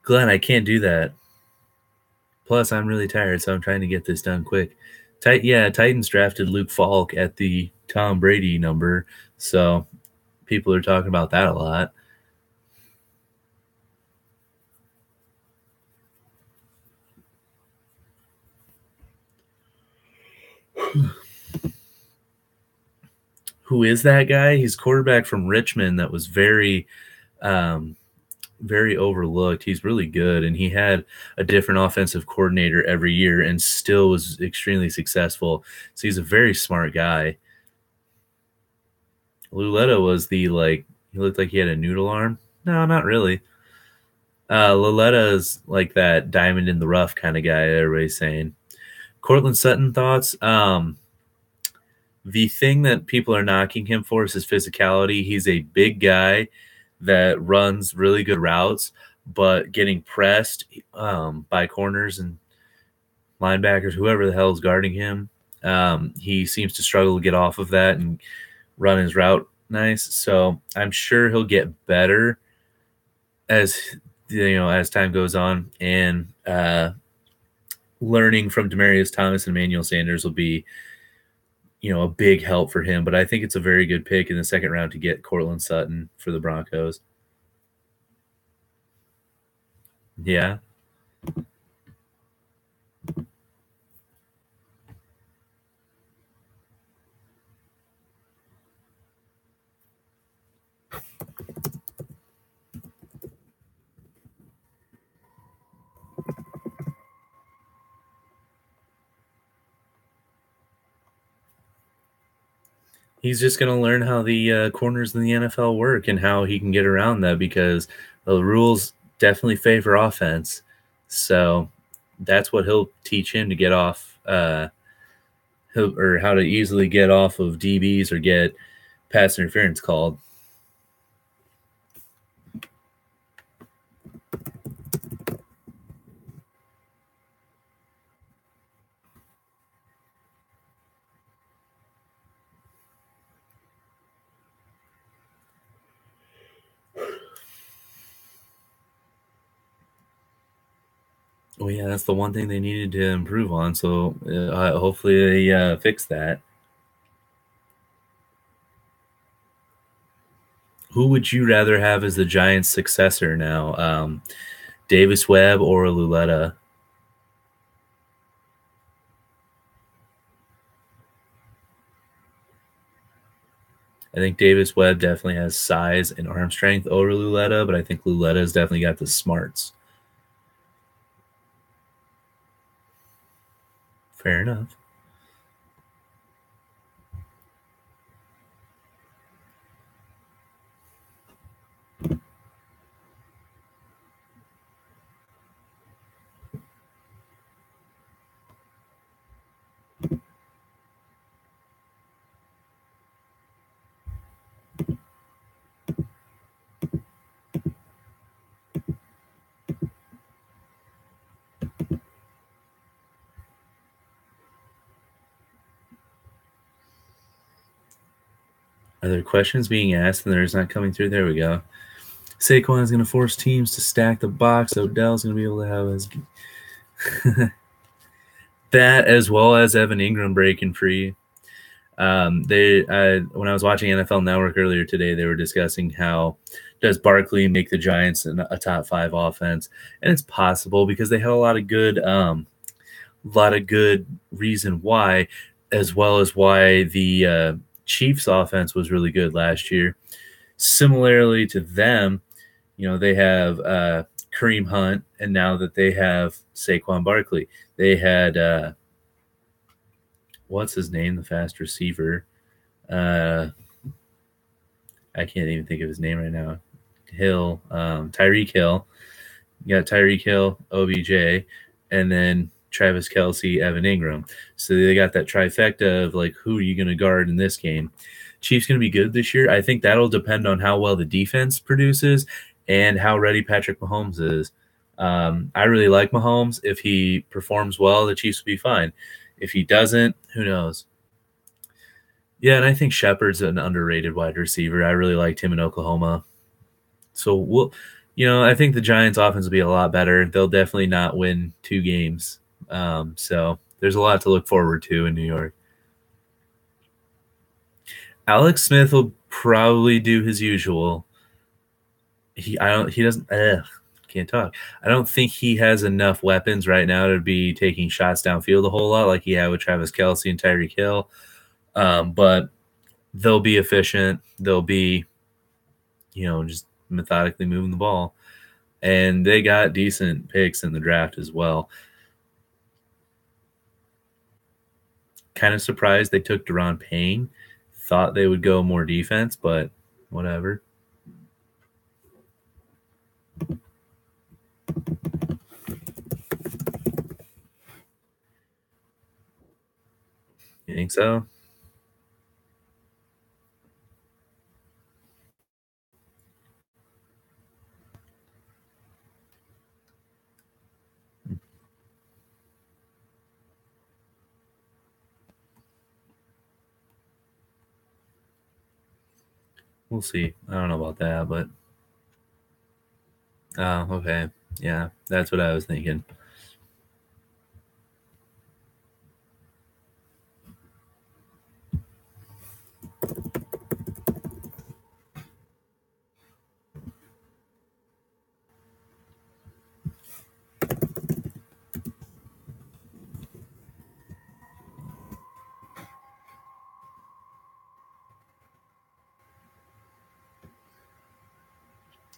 Glenn, I can't do that. Plus, I'm really tired, so I'm trying to get this done quick. Titans drafted Luke Falk at the Tom Brady number, so people are talking about that a lot. Who is that guy? He's quarterback from Richmond that was um, very overlooked. He's really good, and he had a different offensive coordinator every year and still was extremely successful. So he's a very smart guy. Luletta was he looked like he had a noodle arm. No, not really. Luletta is like that diamond in the rough kind of guy everybody's saying. Cortland Sutton thoughts. The thing that people are knocking him for is his physicality. He's a big guy that runs really good routes, but getting pressed by corners and linebackers, whoever the hell is guarding him, he seems to struggle to get off of that and run his route nice. So I'm sure he'll get better as as time goes on, and learning from Demaryius Thomas and Emmanuel Sanders will be a big help for him. But I think it's a very good pick in the second round to get Cortland Sutton for the Broncos. Yeah. He's just going to learn how the corners in the NFL work and how he can get around that because the rules definitely favor offense. So that's what he'll teach him to get off, or how to easily get off of DBs or get pass interference called. Well, yeah, that's the one thing they needed to improve on. So hopefully they fix that. Who would you rather have as the Giants' successor now, Davis Webb or Luletta? I think Davis Webb definitely has size and arm strength over Luletta, but I think Luletta's definitely got the smarts. Fair enough. Are there questions being asked and there's not coming through? There we go. Saquon's going to force teams to stack the box. Odell's going to be able to have his that as well as Evan Ingram breaking free. When I was watching NFL Network earlier today, they were discussing how does Barkley make the Giants a top 5 offense, and it's possible because they had a lot of good reason why, as well as why the Chiefs offense was really good last year. Similarly to them, they have Kareem Hunt, and now that they have Saquon Barkley, they had what's his name, the fast receiver. I can't even think of his name right now. Tyreek Hill. You got Tyreek Hill, OBJ, and then Travis Kelce, Evan Ingram. So they got that trifecta of like, who are you going to guard in this game? Chiefs going to be good this year. I think that'll depend on how well the defense produces and how ready Patrick Mahomes is. I really like Mahomes. If he performs well, the Chiefs will be fine. If he doesn't, who knows? Yeah, and I think Shepard's an underrated wide receiver. I really liked him in Oklahoma. So I think the Giants' offense will be a lot better. They'll definitely not win 2 games. So there's a lot to look forward to in New York. Alex Smith will probably do his usual. He doesn't can't talk. I don't think he has enough weapons right now to be taking shots downfield a whole lot like he had with Travis Kelce and Tyreek Hill. But they'll be efficient. They'll be, just methodically moving the ball. And they got decent picks in the draft as well. Kind of surprised they took Deron Payne. Thought they would go more defense, but whatever. You think so? We'll see. I don't know about that, but okay. Yeah, that's what I was thinking.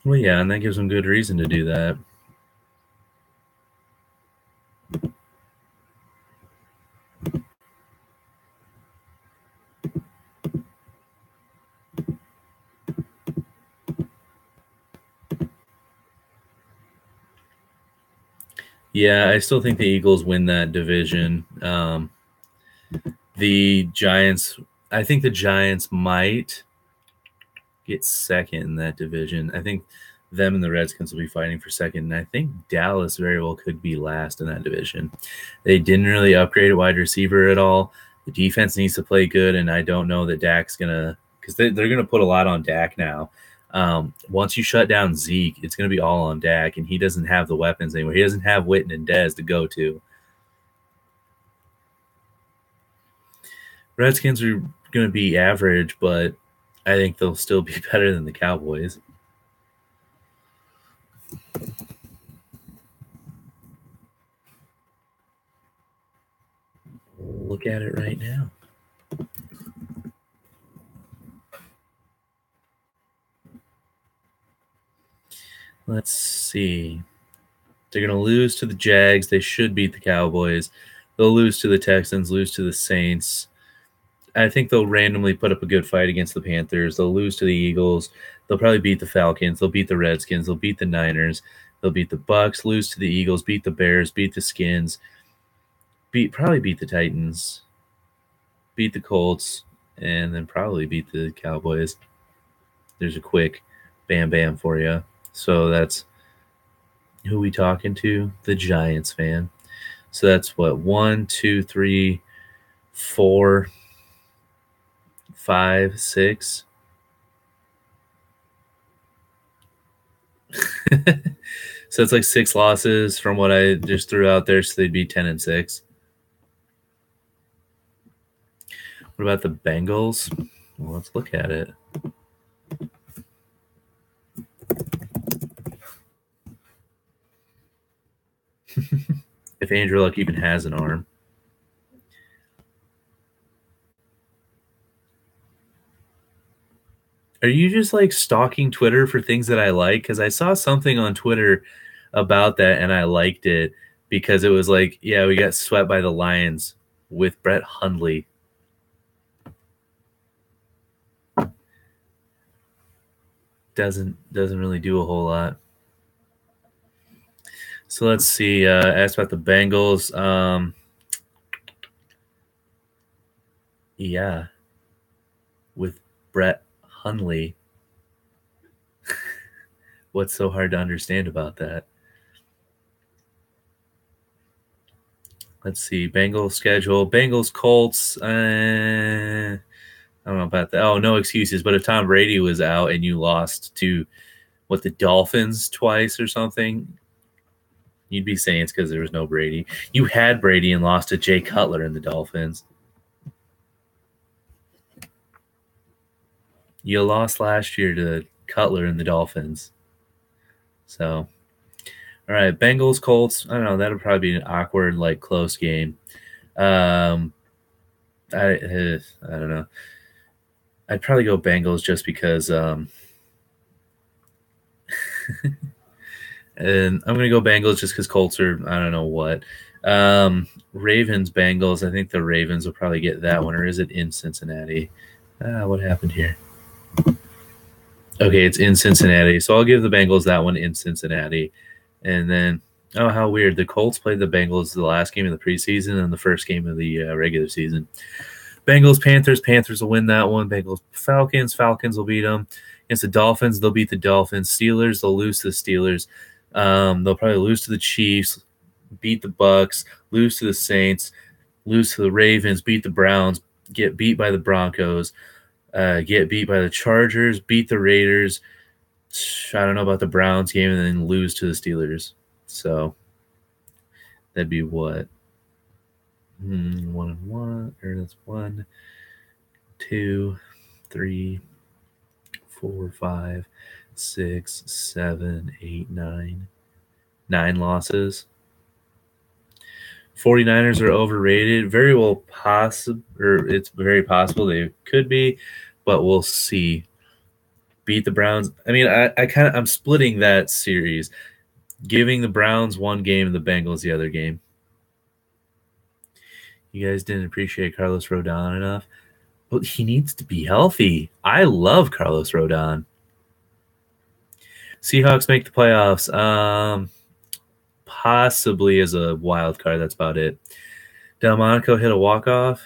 Well, yeah, and that gives them good reason to do that. Yeah, I still think the Eagles win that division. The Giants, I think the Giants might get second in that division. I think them and the Redskins will be fighting for second, and I think Dallas very well could be last in that division. They didn't really upgrade a wide receiver at all. The defense needs to play good, and I don't know that Dak's gonna, because they're gonna put a lot on Dak now. Once you shut down Zeke, it's gonna be all on Dak, and he doesn't have the weapons anymore. He doesn't have Witten and Dez to go to. Redskins are gonna be average, but I think they'll still be better than the Cowboys. Look at it right now. Let's see. They're going to lose to the Jags. They should beat the Cowboys. They'll lose to the Texans, lose to the Saints. I think they'll randomly put up a good fight against the Panthers. They'll lose to the Eagles. They'll probably beat the Falcons. They'll beat the Redskins. They'll beat the Niners. They'll beat the Bucks, lose to the Eagles, beat the Bears, beat the Skins, probably beat the Titans, beat the Colts, and then probably beat the Cowboys. There's a quick bam bam for you. So that's who we talking to? The Giants fan. So that's what, 1, 2, 3, 4, 5, 6. So it's like 6 losses from what I just threw out there. So they'd be 10-6. What about the Bengals? Well, let's look at it. If Andrew Luck even has an arm. Are you just like stalking Twitter for things that I like? Because I saw something on Twitter about that and I liked it because it was like, yeah, we got swept by the Lions with Brett Hundley. Doesn't really do a whole lot. So let's see. Asked about the Bengals. Yeah, with Brett Hundley. What's so hard to understand about that? Let's see. Bengals schedule. Bengals Colts. I don't know about that. Oh, no excuses. But if Tom Brady was out and you lost to the Dolphins twice or something, you'd be saying it's because there was no Brady. You had Brady and lost to Jay Cutler and the Dolphins. You lost last year to Cutler and the Dolphins. So, all right, Bengals, Colts. I don't know. That'll probably be an awkward, like, close game. I don't know. I'd probably go Bengals just because. And I'm going to go Bengals just because Colts are, I don't know what. Ravens, Bengals. I think the Ravens will probably get that one. Or is it in Cincinnati? What happened here? Okay, it's in Cincinnati. So I'll give the Bengals that one in Cincinnati. And then, oh, how weird. The Colts played the Bengals the last game of the preseason and the first game of the regular season. Bengals, Panthers will win that one. Bengals, Falcons will beat them. Against the Dolphins, they'll beat the Dolphins. Steelers, they'll lose to the Steelers. They'll probably lose to the Chiefs, beat the Bucks, lose to the Saints, lose to the Ravens, beat the Browns, get beat by the Broncos, get beat by the Chargers, beat the Raiders. I don't know about the Browns game, and then lose to the Steelers. So that'd be what? 1-1, or that's 1, 2, 3, 4, 5, 6, 7, 8, 9. 9 losses. 49ers are overrated. Very well possible, or it's very possible they could be, but we'll see. beat the Browns. I mean, I'm splitting that series, giving the Browns one game and the Bengals the other game. You guys didn't appreciate Carlos Rodon enough. But he needs to be healthy. I love Carlos Rodon. Seahawks make the playoffs. Possibly as a wild card. That's about it. Delmonico hit a walk-off.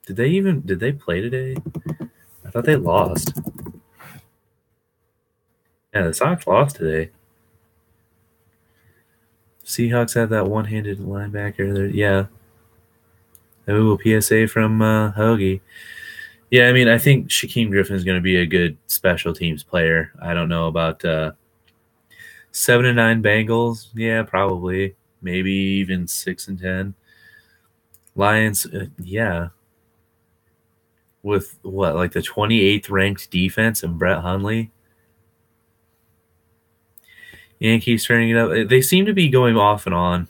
Did they play today? I thought they lost. Yeah, the Sox lost today. Seahawks have that one-handed linebacker there. Yeah. Oh, PSA from Hoagie. Yeah, I mean, I think Shaquem Griffin is going to be a good special teams player. I don't know about 7-9 Bengals. Yeah, probably. Maybe even 6-10. Lions, yeah. With what, like the 28th ranked defense and Brett Hundley? Yankees turning it up. They seem to be going off and on.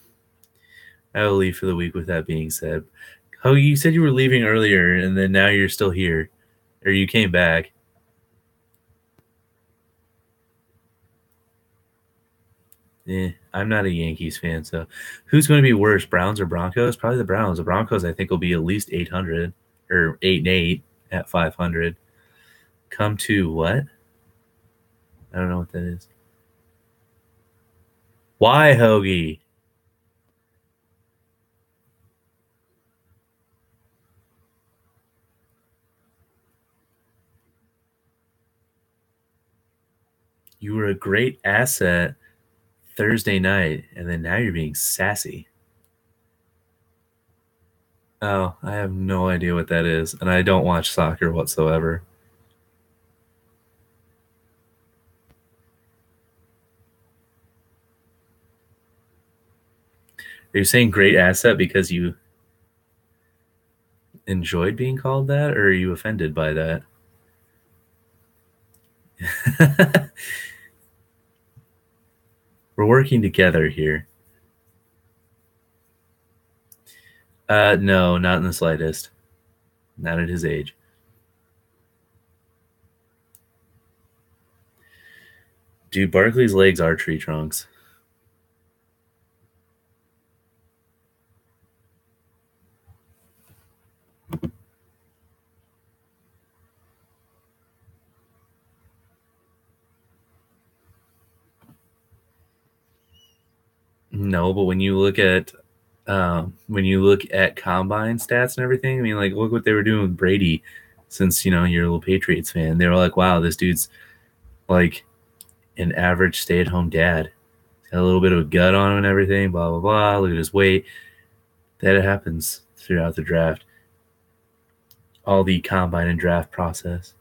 I will leave for the week with that being said. Oh, you said you were leaving earlier, and then now you're still here. Or you came back. I'm not a Yankees fan, so who's going to be worse, Browns or Broncos? Probably the Browns. The Broncos, I think, will be at least 800 or 8-8 at 500. Come to what? I don't know what that is. Why, Hoagie? You were a great asset Thursday night, and then now you're being sassy. Oh, I have no idea what that is, and I don't watch soccer whatsoever. Are you saying great asset because you enjoyed being called that, or are you offended by that? We're working together here. No, not in the slightest. Not at his age. Dude, Barkley's legs are tree trunks. No, but when you look at combine stats and everything, I mean, like, look what they were doing with Brady. Since you're a little Patriots fan, they were like, "Wow, this dude's like an average stay-at-home dad. Got a little bit of a gut on him and everything. Blah blah blah. Look at his weight." That happens throughout the draft. All the combine and draft process.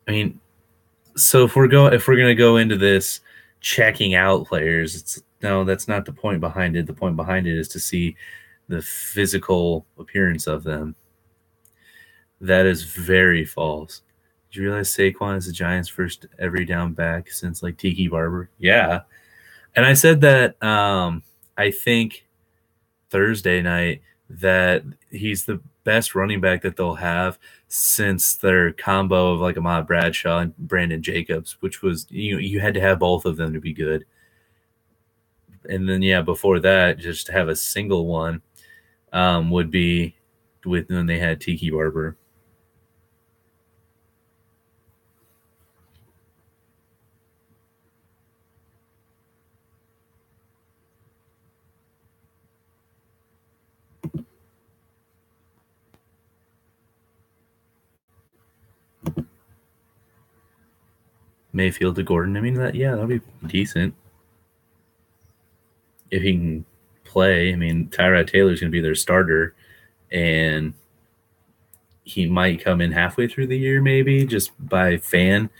I mean, so if we're gonna go into this checking out players, that's not the point behind it. The point behind it is to see the physical appearance of them. That is very false. Did you realize Saquon is the Giants' first every down back since like Tiki Barber? Yeah, and I said that I think Thursday night that he's the best running back that they'll have since their combo of like Ahmad Bradshaw and Brandon Jacobs, which was you had to have both of them to be good. And then before that, just to have a single one would be with when they had Tiki Barber. Mayfield to Gordon. I mean, that'll be decent if he can play. I mean, Tyrod Taylor's going to be their starter, and he might come in halfway through the year, maybe just by fan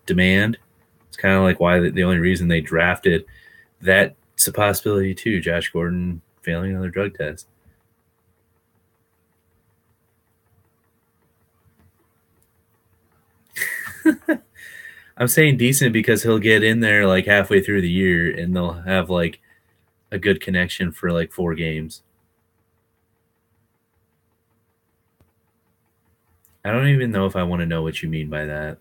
demand. It's kind of like why the only reason they drafted that's a possibility too. Josh Gordon failing another drug test. I'm saying decent because he'll get in there like halfway through the year and they'll have like a good connection for like 4 games. I don't even know if I want to know what you mean by that.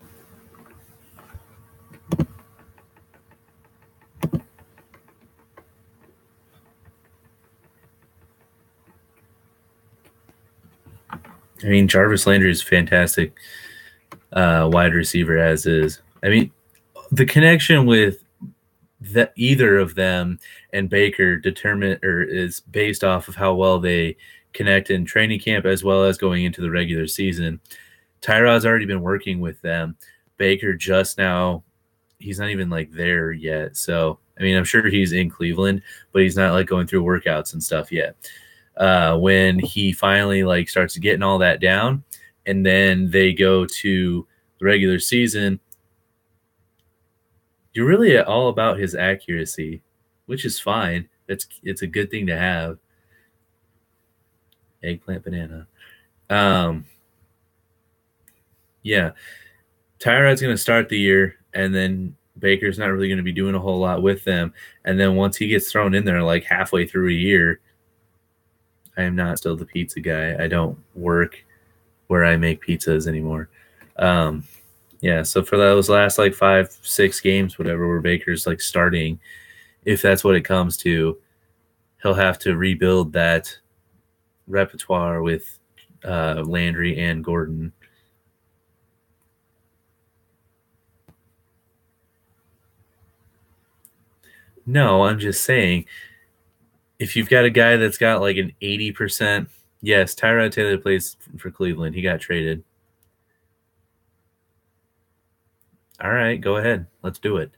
I mean, Jarvis Landry is fantastic wide receiver as is. I mean, the connection with either of them and Baker is based off of how well they connect in training camp as well as going into the regular season. Tyrod's already been working with them. Baker just now, he's not even like there yet. So, I mean, I'm sure he's in Cleveland, but he's not like going through workouts and stuff yet. When he finally like starts getting all that down, and then they go to the regular season, you're really all about his accuracy, which is fine. It's a good thing to have. Eggplant banana. Yeah. Tyrod's going to start the year, and then Baker's not really going to be doing a whole lot with them. And then once he gets thrown in there like halfway through a year, I am not still the pizza guy. I don't work where I make pizzas anymore. Yeah, so for those last like 5-6 games, whatever, where Baker's like starting, if that's what it comes to, he'll have to rebuild that repertoire with Landry and Gordon. No, I'm just saying, if you've got a guy that's got like an 80%, yes, Tyrod Taylor plays for Cleveland. He got traded. All right, go ahead. Let's do it.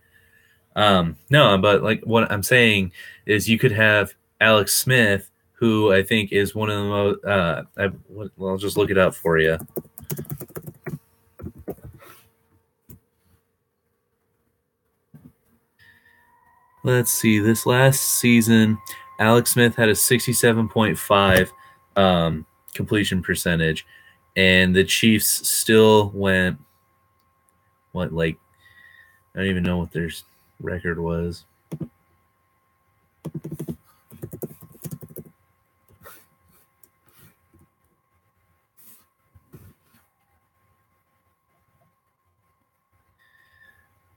No, but like what I'm saying is you could have Alex Smith, who I think is one of the most. I'll just look it up for you. Let's see. This last season, Alex Smith had a 67.5 completion percentage, and the Chiefs still went I don't even know what their record was.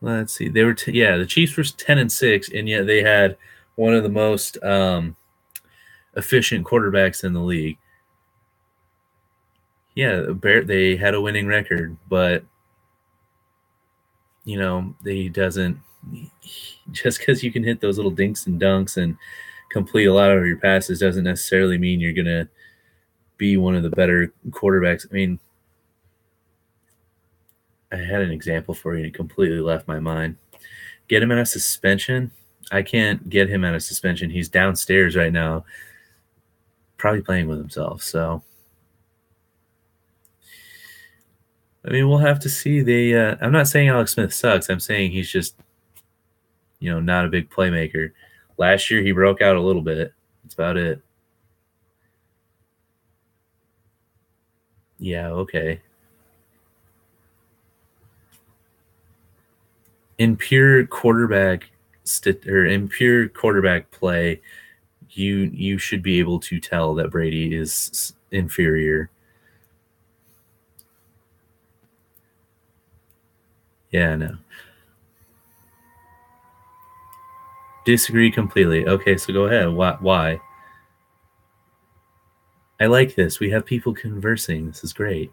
Let's see. They were the Chiefs were 10-6, and yet they had one of the most efficient quarterbacks in the league. Yeah, they had a winning record, but they doesn't just because you can hit those little dinks and dunks and complete a lot of your passes doesn't necessarily mean you're gonna be one of the better quarterbacks. I mean, I had an example for you and it completely left my mind. Get him out of suspension. I can't get him out of suspension. He's downstairs right now, probably playing with himself. So, I mean, we'll have to see. I'm not saying Alex Smith sucks. I'm saying he's just, not a big playmaker. Last year he broke out a little bit. That's about it. Yeah, okay. In pure quarterback play, you should be able to tell that Brady is inferior. Yeah, no. Disagree completely. Okay, so go ahead. Why? I like this. We have people conversing. This is great.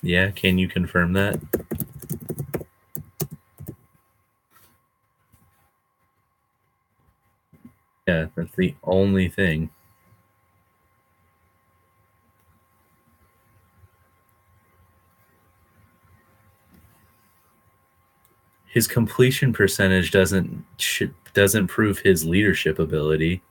Yeah, can you confirm that? Yeah, that's the only thing. His completion percentage doesn't prove his leadership ability.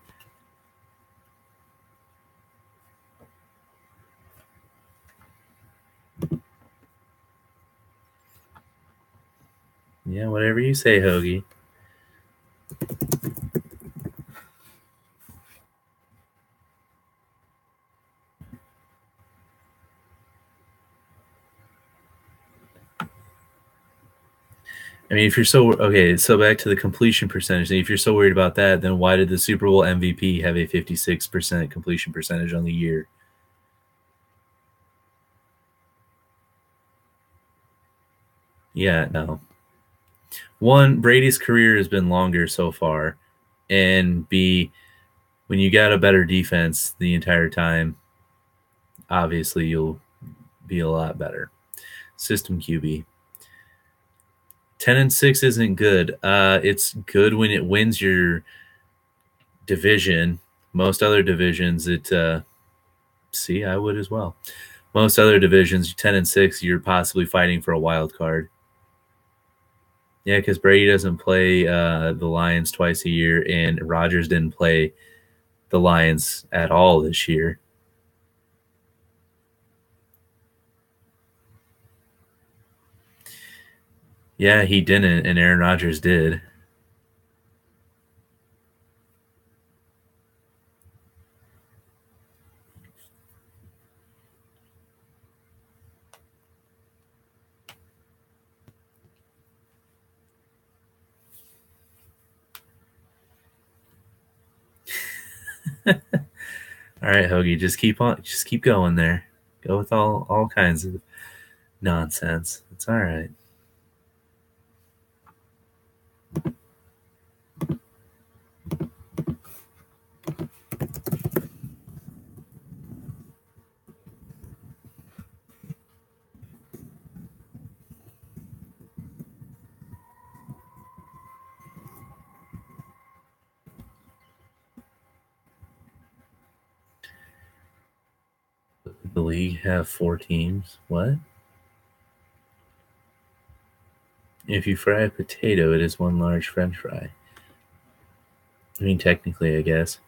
Yeah, whatever you say, Hoagie. I mean, if you're so okay, so back to the completion percentage. If you're so worried about that, then why did the Super Bowl MVP have a 56% completion percentage on the year? Yeah, no. One, Brady's career has been longer so far, and B, when you got a better defense the entire time, obviously you'll be a lot better. System QB. 10-6 isn't good. It's good when it wins your division. Most other divisions, see, I would as well. Most other divisions, 10-6, you're possibly fighting for a wild card. Yeah, because Brady doesn't play the Lions twice a year, and Rodgers didn't play the Lions at all this year. Yeah, he didn't, and Aaron Rodgers did. All right, Hoagie, just keep going there. Go with all kinds of nonsense. It's all right. The league have 4 teams. What? If you fry a potato, it is one large French fry. I mean, technically, I guess.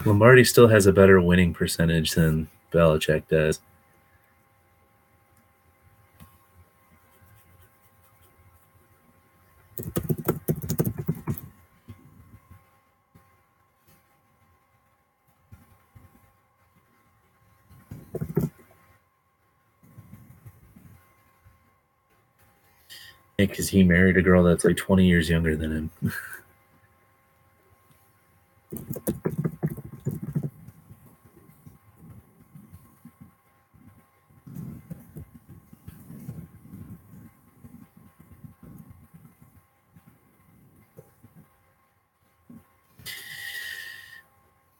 Lombardi still has a better winning percentage than Belichick does. Because he married a girl that's like 20 years younger than him.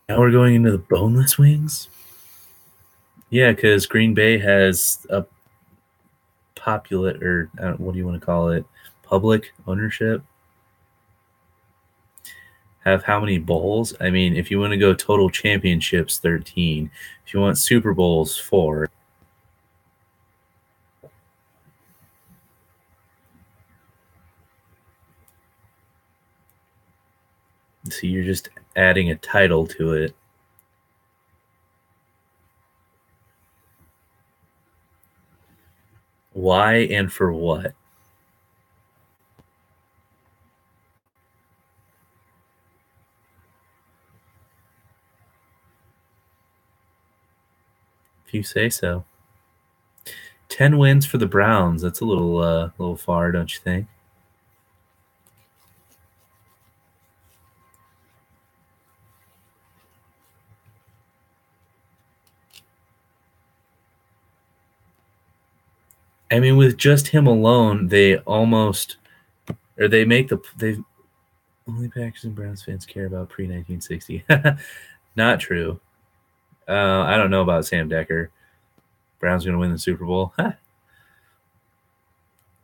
Now we're going into the boneless wings? Yeah, because Green Bay has a or what do you want to call it? Public ownership. Have how many bowls? I mean, if you want to go total championships, 13. If you want Super Bowls, 4. So you're just adding a title to it. Why and for what? If you say so. 10 wins for the Browns. That's a little far, don't you think? I mean, with just him alone, they make they only Packers and Browns fans care about pre 1960. Not true. I don't know about Sam Decker. Browns going to win the Super Bowl. Huh.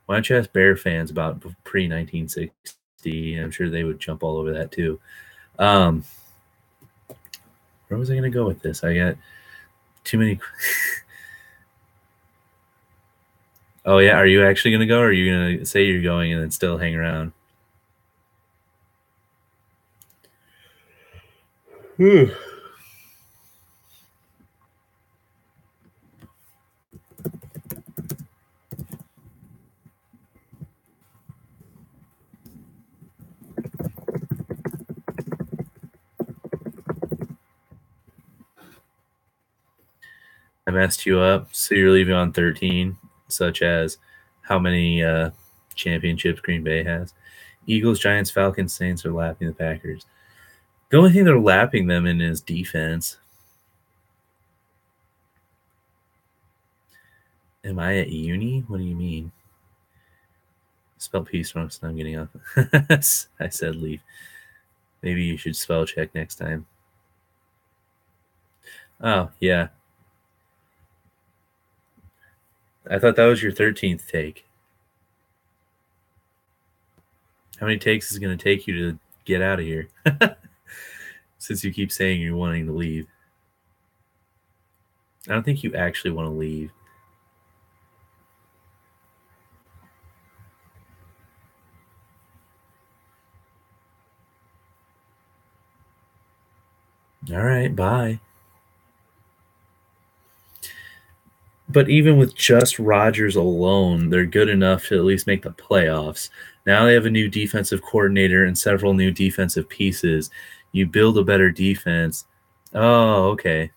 Why don't you ask Bear fans about pre 1960? I'm sure they would jump all over that too. Where was I going to go with this? I got too many. Oh yeah, are you actually going to go, or are you going to say you're going and then still hang around? I messed you up, so you're leaving on 13, such as how many championships Green Bay has. Eagles, Giants, Falcons, Saints are lapping the Packers. The only thing they're lapping them in is defense. Am I at uni? What do you mean? Spell peace wrong, so I'm getting up. I said leave. Maybe you should spell check next time. Oh, yeah. I thought that was your 13th take. How many takes is it going to take you to get out of here? Since you keep saying you're wanting to leave. I don't think you actually want to leave. All right, bye. But even with just Rodgers alone, they're good enough to at least make the playoffs. Now they have a new defensive coordinator and several new defensive pieces. You build a better defense. Oh, okay.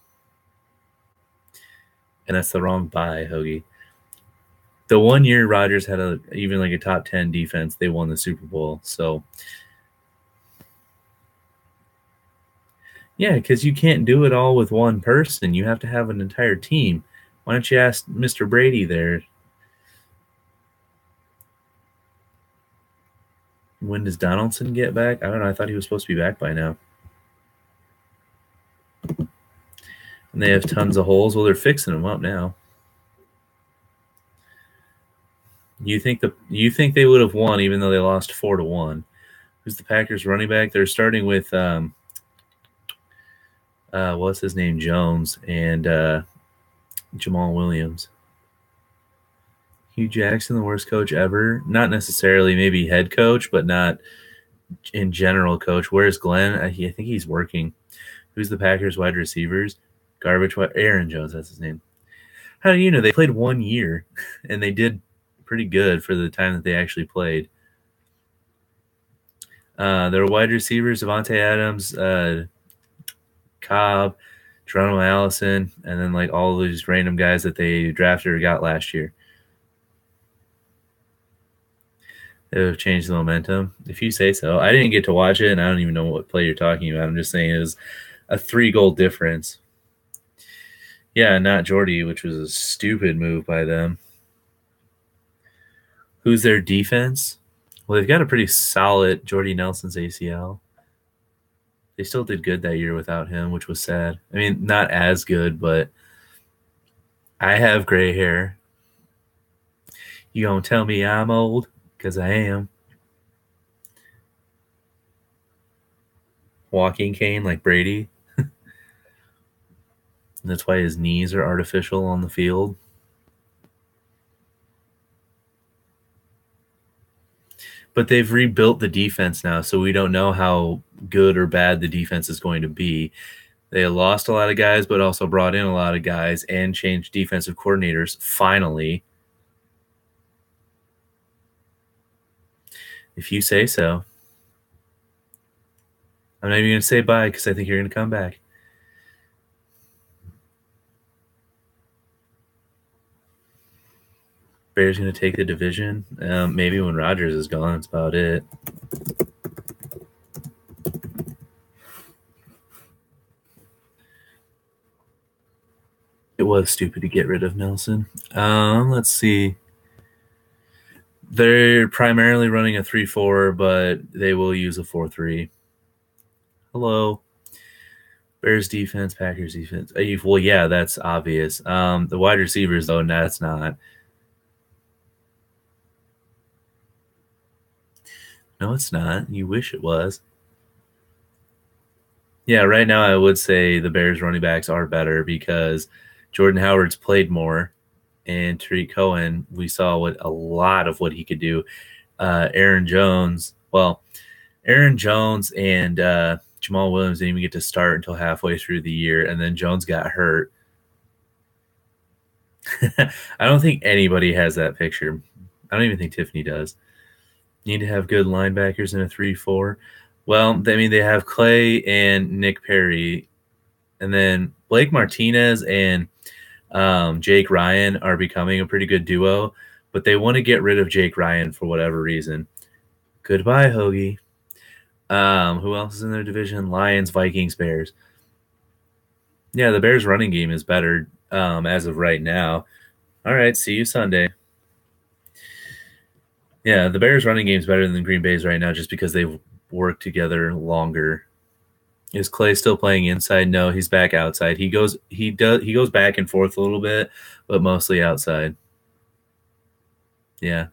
And that's the wrong buy, Hoagie. The 1 year Rodgers had even like a top 10 defense, they won the Super Bowl. So, yeah, because you can't do it all with one person. You have to have an entire team. Why don't you ask Mr. Brady there? When does Donaldson get back? I don't know. I thought he was supposed to be back by now. And they have tons of holes. Well, they're fixing them up now. You think they would have won even though they lost 4-1? Who's the Packers running back? They're starting with what's his name, Jones, and Jamal Williams. Hugh Jackson, the worst coach ever? Not necessarily, maybe head coach, but not in general coach. Where's Glenn? I think he's working. Who's the Packers wide receivers? Garbage. Aaron Jones, that's his name. How do you know? They played 1 year, and they did pretty good for the time that they actually played. Their wide receivers, Devontae Adams, Cobb, Geronimo Allison, and then like all these random guys that they drafted or got last year. It would have changed the momentum, if you say so. I didn't get to watch it, and I don't even know what play you're talking about. I'm just saying it was a 3-goal difference. Yeah, not Jordy, which was a stupid move by them. Who's their defense? Well, they've got a pretty solid Jordy Nelson's ACL. They still did good that year without him, which was sad. I mean, not as good, but I have gray hair. You gonna tell me I'm old? Because I am. Walking cane like Brady. That's why his knees are artificial on the field. But they've rebuilt the defense now, so we don't know how good or bad the defense is going to be. They lost a lot of guys, but also brought in a lot of guys and changed defensive coordinators, finally. If you say so. I'm not even going to say bye because I think you're going to come back. Bears going to take the division. Maybe when Rodgers is gone, that's about it. It was stupid to get rid of Nelson. Let's see. They're primarily running a 3-4, but they will use a 4-3. Hello. Bears defense, Packers defense. Well, yeah, that's obvious. The wide receivers, though, that's not. No, it's not. You wish it was. Yeah, right now I would say the Bears running backs are better because Jordan Howard's played more, and Tariq Cohen, we saw a lot of what he could do. Aaron Jones and Jamal Williams didn't even get to start until halfway through the year, and then Jones got hurt. I don't think anybody has that picture. I don't even think Tiffany does. Need to have good linebackers in a 3-4. Well, I mean, they have Clay and Nick Perry, and then Blake Martinez and Jake Ryan are becoming a pretty good duo, but they want to get rid of Jake Ryan for whatever reason. Goodbye, Hoagie. Who else is in their division? Lions, Vikings, Bears. Yeah, the Bears running game is better as of right now. All right, see you Sunday. Yeah, the Bears running game is better than Green Bay's right now just because they've worked together longer. Is Clay still playing inside? No, he's back outside. He goes back and forth a little bit, but mostly outside. Yeah.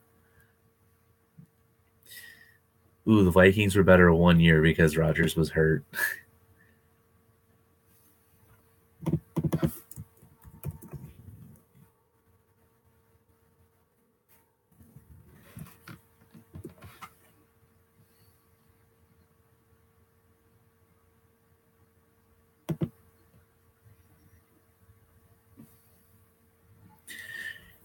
Ooh, the Vikings were better 1 year because Rodgers was hurt.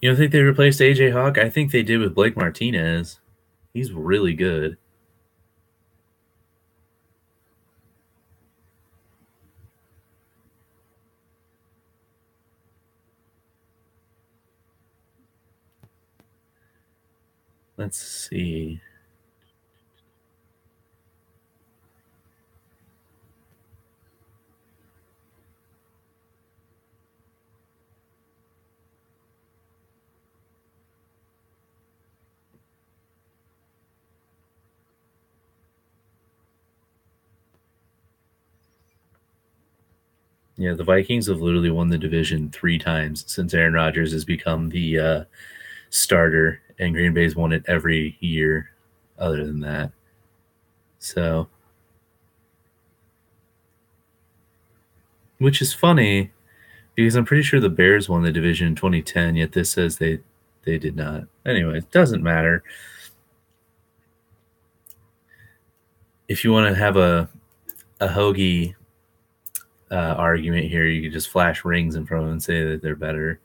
You don't think they replaced AJ Hawk? I think they did with Blake Martinez. He's really good. Let's see. Yeah, the Vikings have literally won the division 3 times since Aaron Rodgers has become the starter, and Green Bay's won it every year other than that. So, which is funny because I'm pretty sure the Bears won the division in 2010, yet this says they did not. Anyway, it doesn't matter. If you want to have a Hoagie argument here, you could just flash rings in front of them and say that they're better.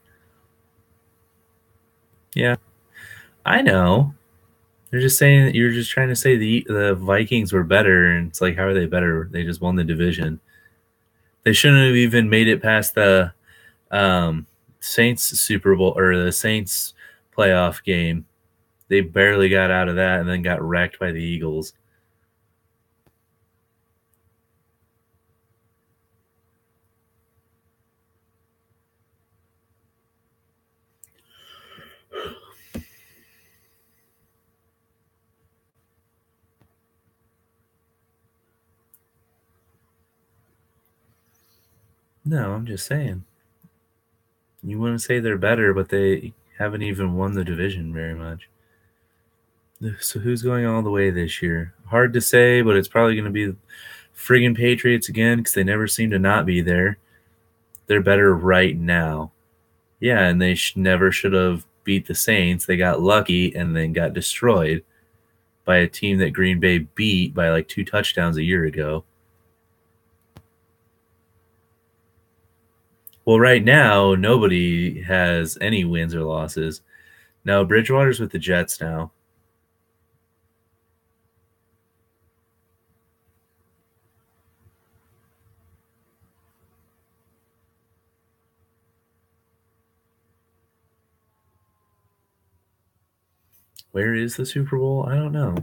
Yeah, I know. They're just saying that you're just trying to say the Vikings were better, and it's like, how are they better? They just won the division. They shouldn't have even made it past the Saints Super Bowl or the Saints playoff game. They barely got out of that and then got wrecked by the Eagles. No, I'm just saying. You wouldn't say they're better, but they haven't even won the division very much. So who's going all the way this year? Hard to say, but it's probably going to be friggin' Patriots again because they never seem to not be there. They're better right now. Yeah, and they never should have beat the Saints. They got lucky and then got destroyed by a team that Green Bay beat by like 2 touchdowns a year ago. Well, right now, nobody has any wins or losses. No, Bridgewater's with the Jets now. Where is the Super Bowl? I don't know.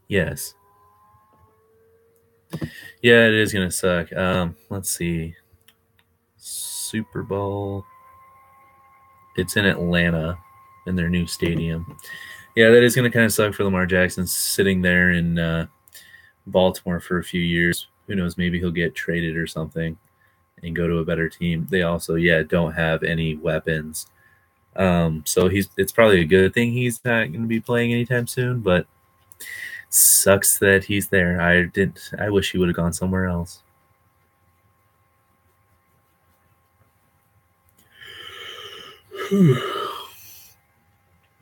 Yes. Yeah, it is going to suck. Let's see. Super Bowl. It's in Atlanta in their new stadium. Yeah, that is going to kind of suck for Lamar Jackson sitting there in Baltimore for a few years. Who knows? Maybe he'll get traded or something and go to a better team. They also, don't have any weapons. So it's probably a good thing he's not going to be playing anytime soon, but sucks that he's there. I wish he would have gone somewhere else.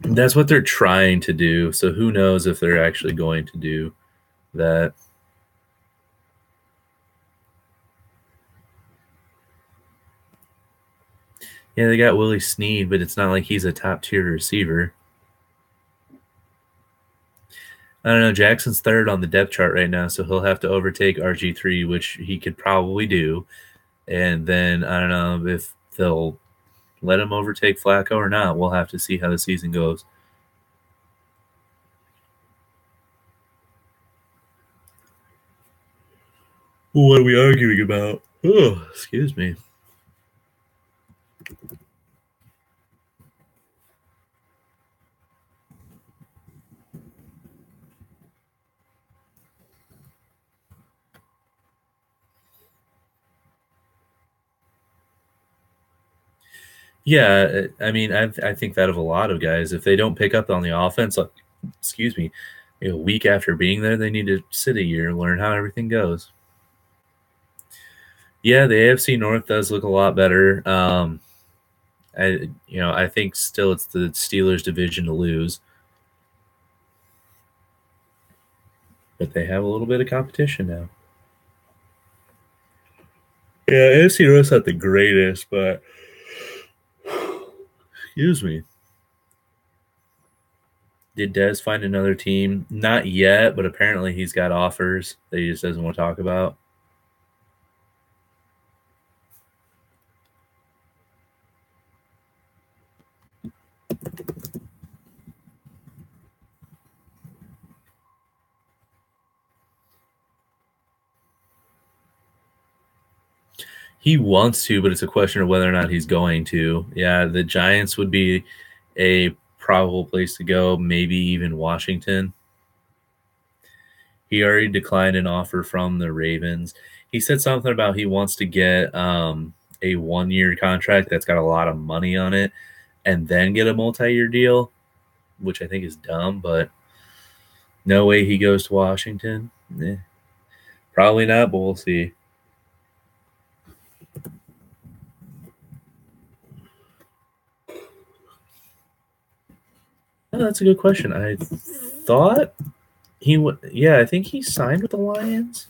That's what they're trying to do. So who knows if they're actually going to do that. Yeah, they got Willie Snead, but it's not like he's a top tier receiver. I don't know. Jackson's third on the depth chart right now, so he'll have to overtake RG3, which he could probably do. And then I don't know if they'll let him overtake Flacco or not. We'll have to see how the season goes. What are we arguing about? Oh, excuse me. Yeah, I mean, I think that of a lot of guys. If they don't pick up on the offense, like, excuse me, a week after being there, they need to sit a year and learn how everything goes. Yeah, the AFC North does look a lot better. I think still it's the Steelers division to lose, but they have a little bit of competition now. Yeah, AFC North's not the greatest, but excuse me. Did Dez find another team? Not yet, but apparently he's got offers that he just doesn't want to talk about. He wants to, but it's a question of whether or not he's going to. Yeah, the Giants would be a probable place to go, maybe even Washington. He already declined an offer from the Ravens. He said something about he wants to get a 1-year contract that's got a lot of money on it and then get a multi-year deal, which I think is dumb, but no way he goes to Washington. Probably not, but we'll see. Oh, that's a good question. I thought he would. Yeah, I think he signed with the Lions.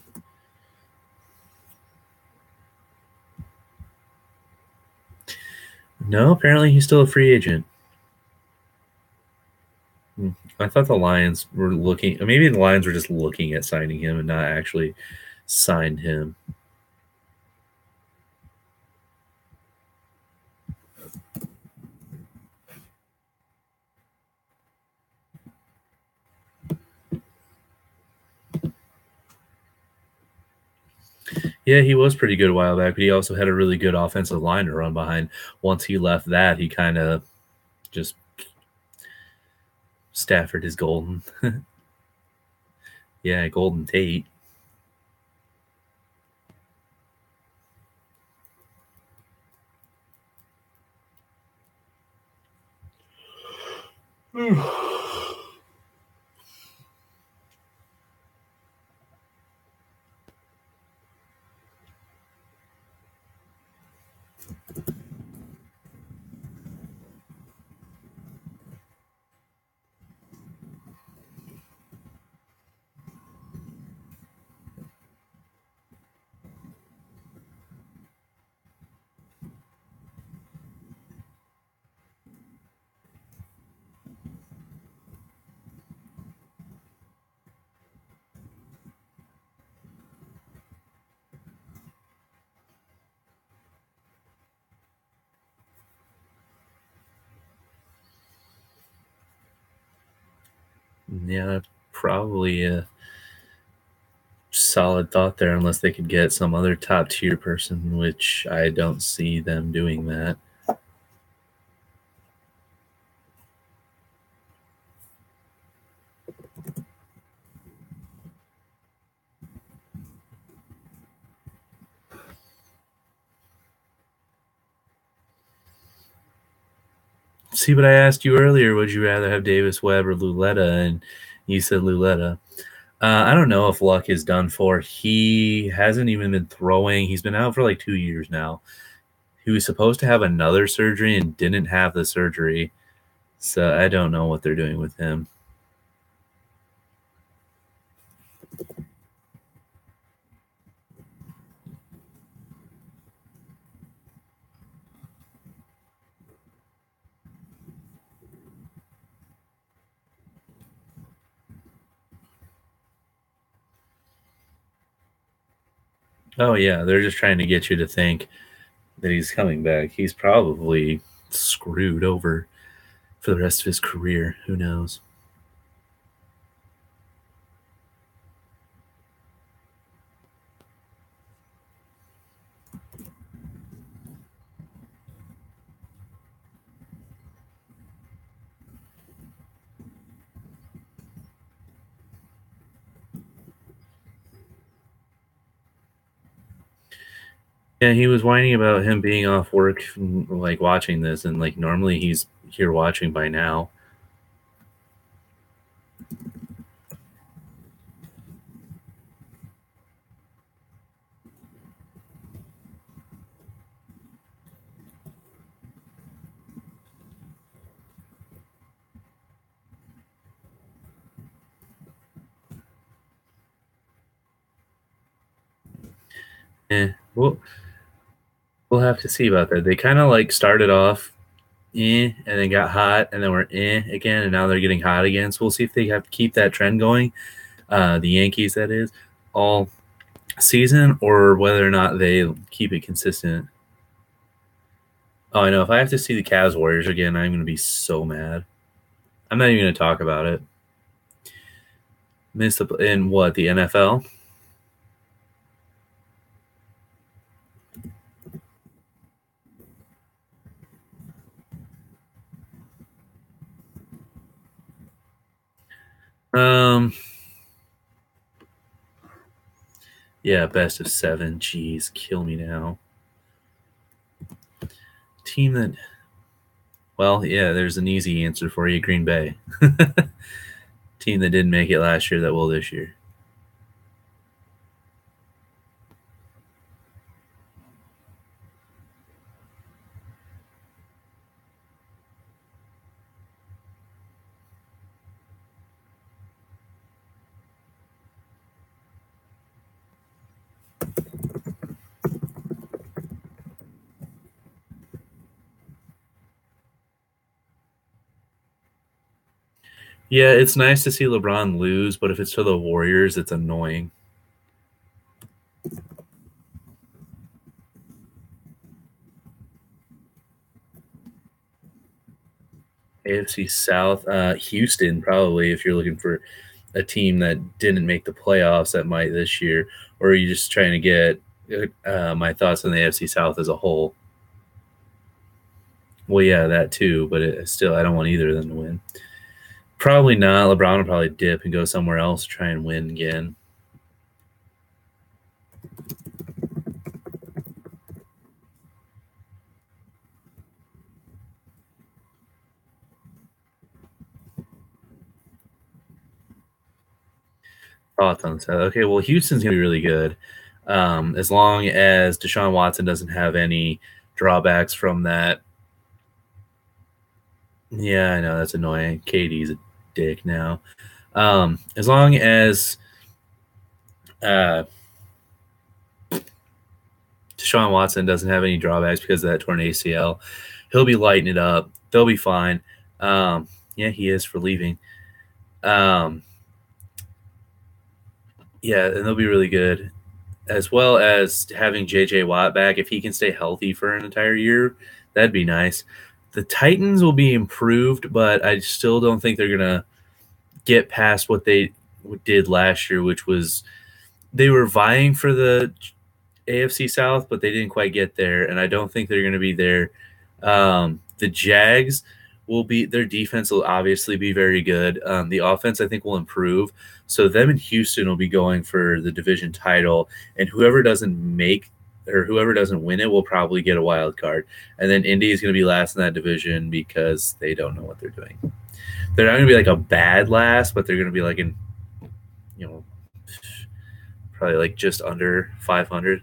No, apparently he's still a free agent. I thought the Lions were looking. Maybe the Lions were just looking at signing him and not actually signed him. Yeah, he was pretty good a while back, but he also had a really good offensive line to run behind. Once he left that, he kind of just Stafford is golden. Yeah, Golden Tate. Yeah, probably a solid thought there, unless they could get some other top tier person, which I don't see them doing that. See, but I asked you earlier, would you rather have Davis Webb or Luletta? And you said Luletta. I don't know if Luck is done for. He hasn't even been throwing. He's been out for like 2 years now. He was supposed to have another surgery and didn't have the surgery. So I don't know what they're doing with him. Oh yeah, they're just trying to get you to think that he's coming back. He's probably screwed over for the rest of his career. Who knows? Yeah, he was whining about him being off work, like watching this, and like normally he's here watching by now. We'll have to see about that. They kind of like started off and then got hot, and then were again, and now they're getting hot again. So we'll see if they have to keep that trend going. The Yankees, that is, all season, or whether or not they keep it consistent. Oh, I know. If I have to see the Cavs Warriors again, I'm going to be so mad. I'm not even going to talk about it. Missed the, in what, the NFL? Um, yeah, best of seven. Jeez, kill me now. Team that, well, yeah, there's an easy answer for you, Green Bay. Team that didn't make it last year that will this year. Yeah, it's nice to see LeBron lose, but if it's to the Warriors, it's annoying. AFC South, Houston probably if you're looking for a team that didn't make the playoffs that might this year, or are you just trying to get my thoughts on the AFC South as a whole? Well, yeah, that too, but still, I don't want either of them to win. Probably not. LeBron will probably dip and go somewhere else, try and win again. Thoughts on that? Okay, well, Houston's gonna be really good, as long as Deshaun Watson doesn't have any drawbacks from that. Yeah, I know that's annoying. KD's a dick now. As long as uh, Deshaun Watson doesn't have any drawbacks because of that torn ACL, he'll be lighting it up. They'll be fine. Yeah, he is for leaving. Um, yeah, and they'll be really good, as well as having JJ Watt back. If he can stay healthy for an entire year, that'd be nice. The Titans will be improved, but I still don't think they're gonna get past what they did last year, which was they were vying for the AFC South, but they didn't quite get there, and I don't think they're going to be there. The Jags will be their defense will obviously be very good. The offense I think will improve. So them and Houston will be going for the division title, and whoever doesn't make or whoever doesn't win it will probably get a wild card. And then Indy is going to be last in that division because they don't know what they're doing. They're not going to be like a bad last, but they're going to be like in, you know, probably like just under 500.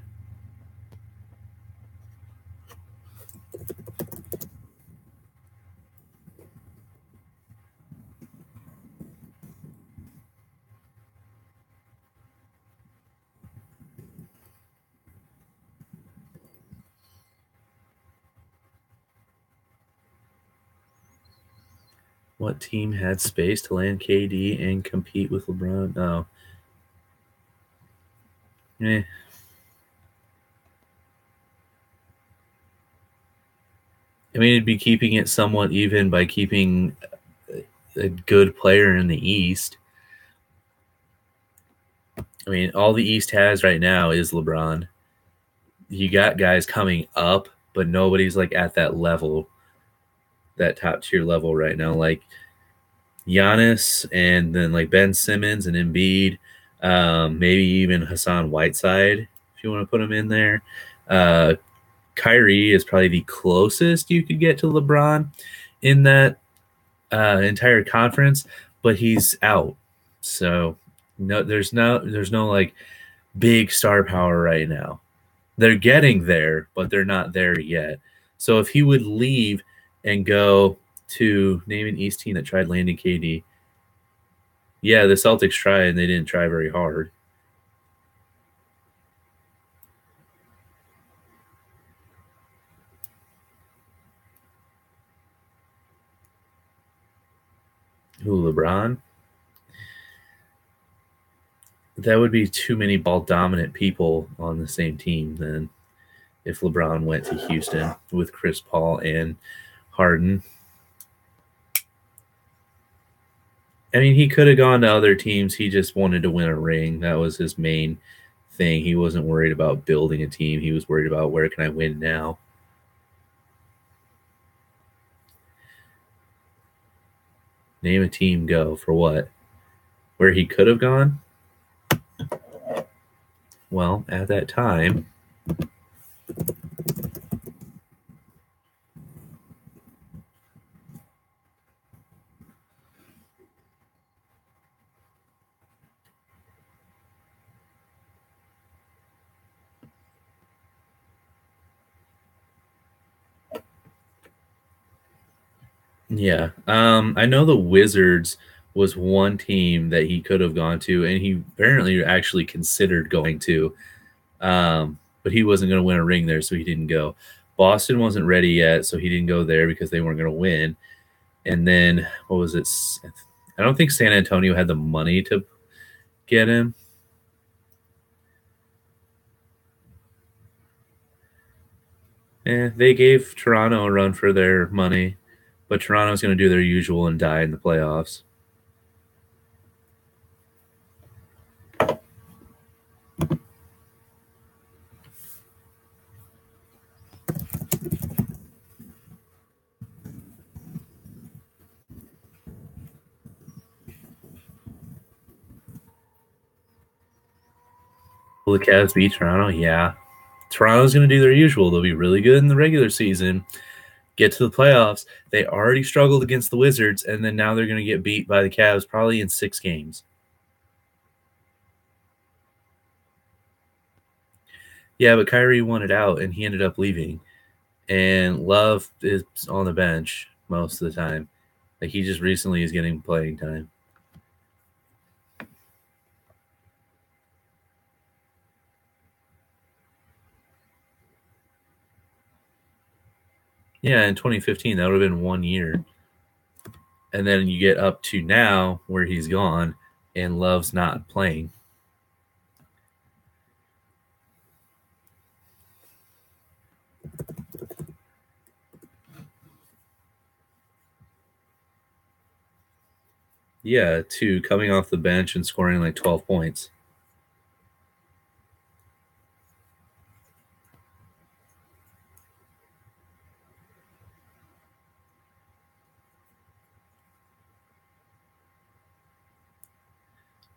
What team had space to land KD and compete with LeBron? Oh, eh. I mean, it'd be keeping it somewhat even by keeping a good player in the East. I mean, all the East has right now is LeBron. You got guys coming up, but nobody's like at that level, that top tier level right now. Like Giannis and then like Ben Simmons and Embiid, maybe even Hassan Whiteside if you want to put him in there. Kyrie is probably the closest you could get to LeBron in that entire conference, but he's out. So there's no like big star power right now. They're getting there, but they're not there yet. So if he would leave and go to name an East team that tried landing KD, yeah, the Celtics tried and they didn't try very hard. Who, LeBron? That would be too many ball dominant people on the same team then if LeBron went to Houston with Chris Paul and Harden. I mean, he could have gone to other teams. He just wanted to win a ring. That was his main thing. He wasn't worried about building a team. He was worried about where can I win now. Name a team, go for what? Where he could have gone? Well, at that time, yeah. I know the Wizards was one team that he could have gone to, and he apparently actually considered going to. But he wasn't going to win a ring there, so he didn't go. Boston wasn't ready yet, so he didn't go there because they weren't going to win. And then what was it? I don't think San Antonio had the money to get him. They gave Toronto a run for their money, but Toronto's going to do their usual and die in the playoffs. Will the Cavs beat Toronto? Yeah. Toronto's going to do their usual. They'll be really good in the regular season, get to the playoffs. They already struggled against the Wizards, and then now they're going to get beat by the Cavs probably in 6 games. Yeah, but Kyrie wanted out, and he ended up leaving. And Love is on the bench most of the time. Like, he just recently is getting playing time. Yeah, in 2015, that would have been 1 year. And then you get up to now where he's gone and Love's not playing. Yeah, to coming off the bench and scoring like 12 points.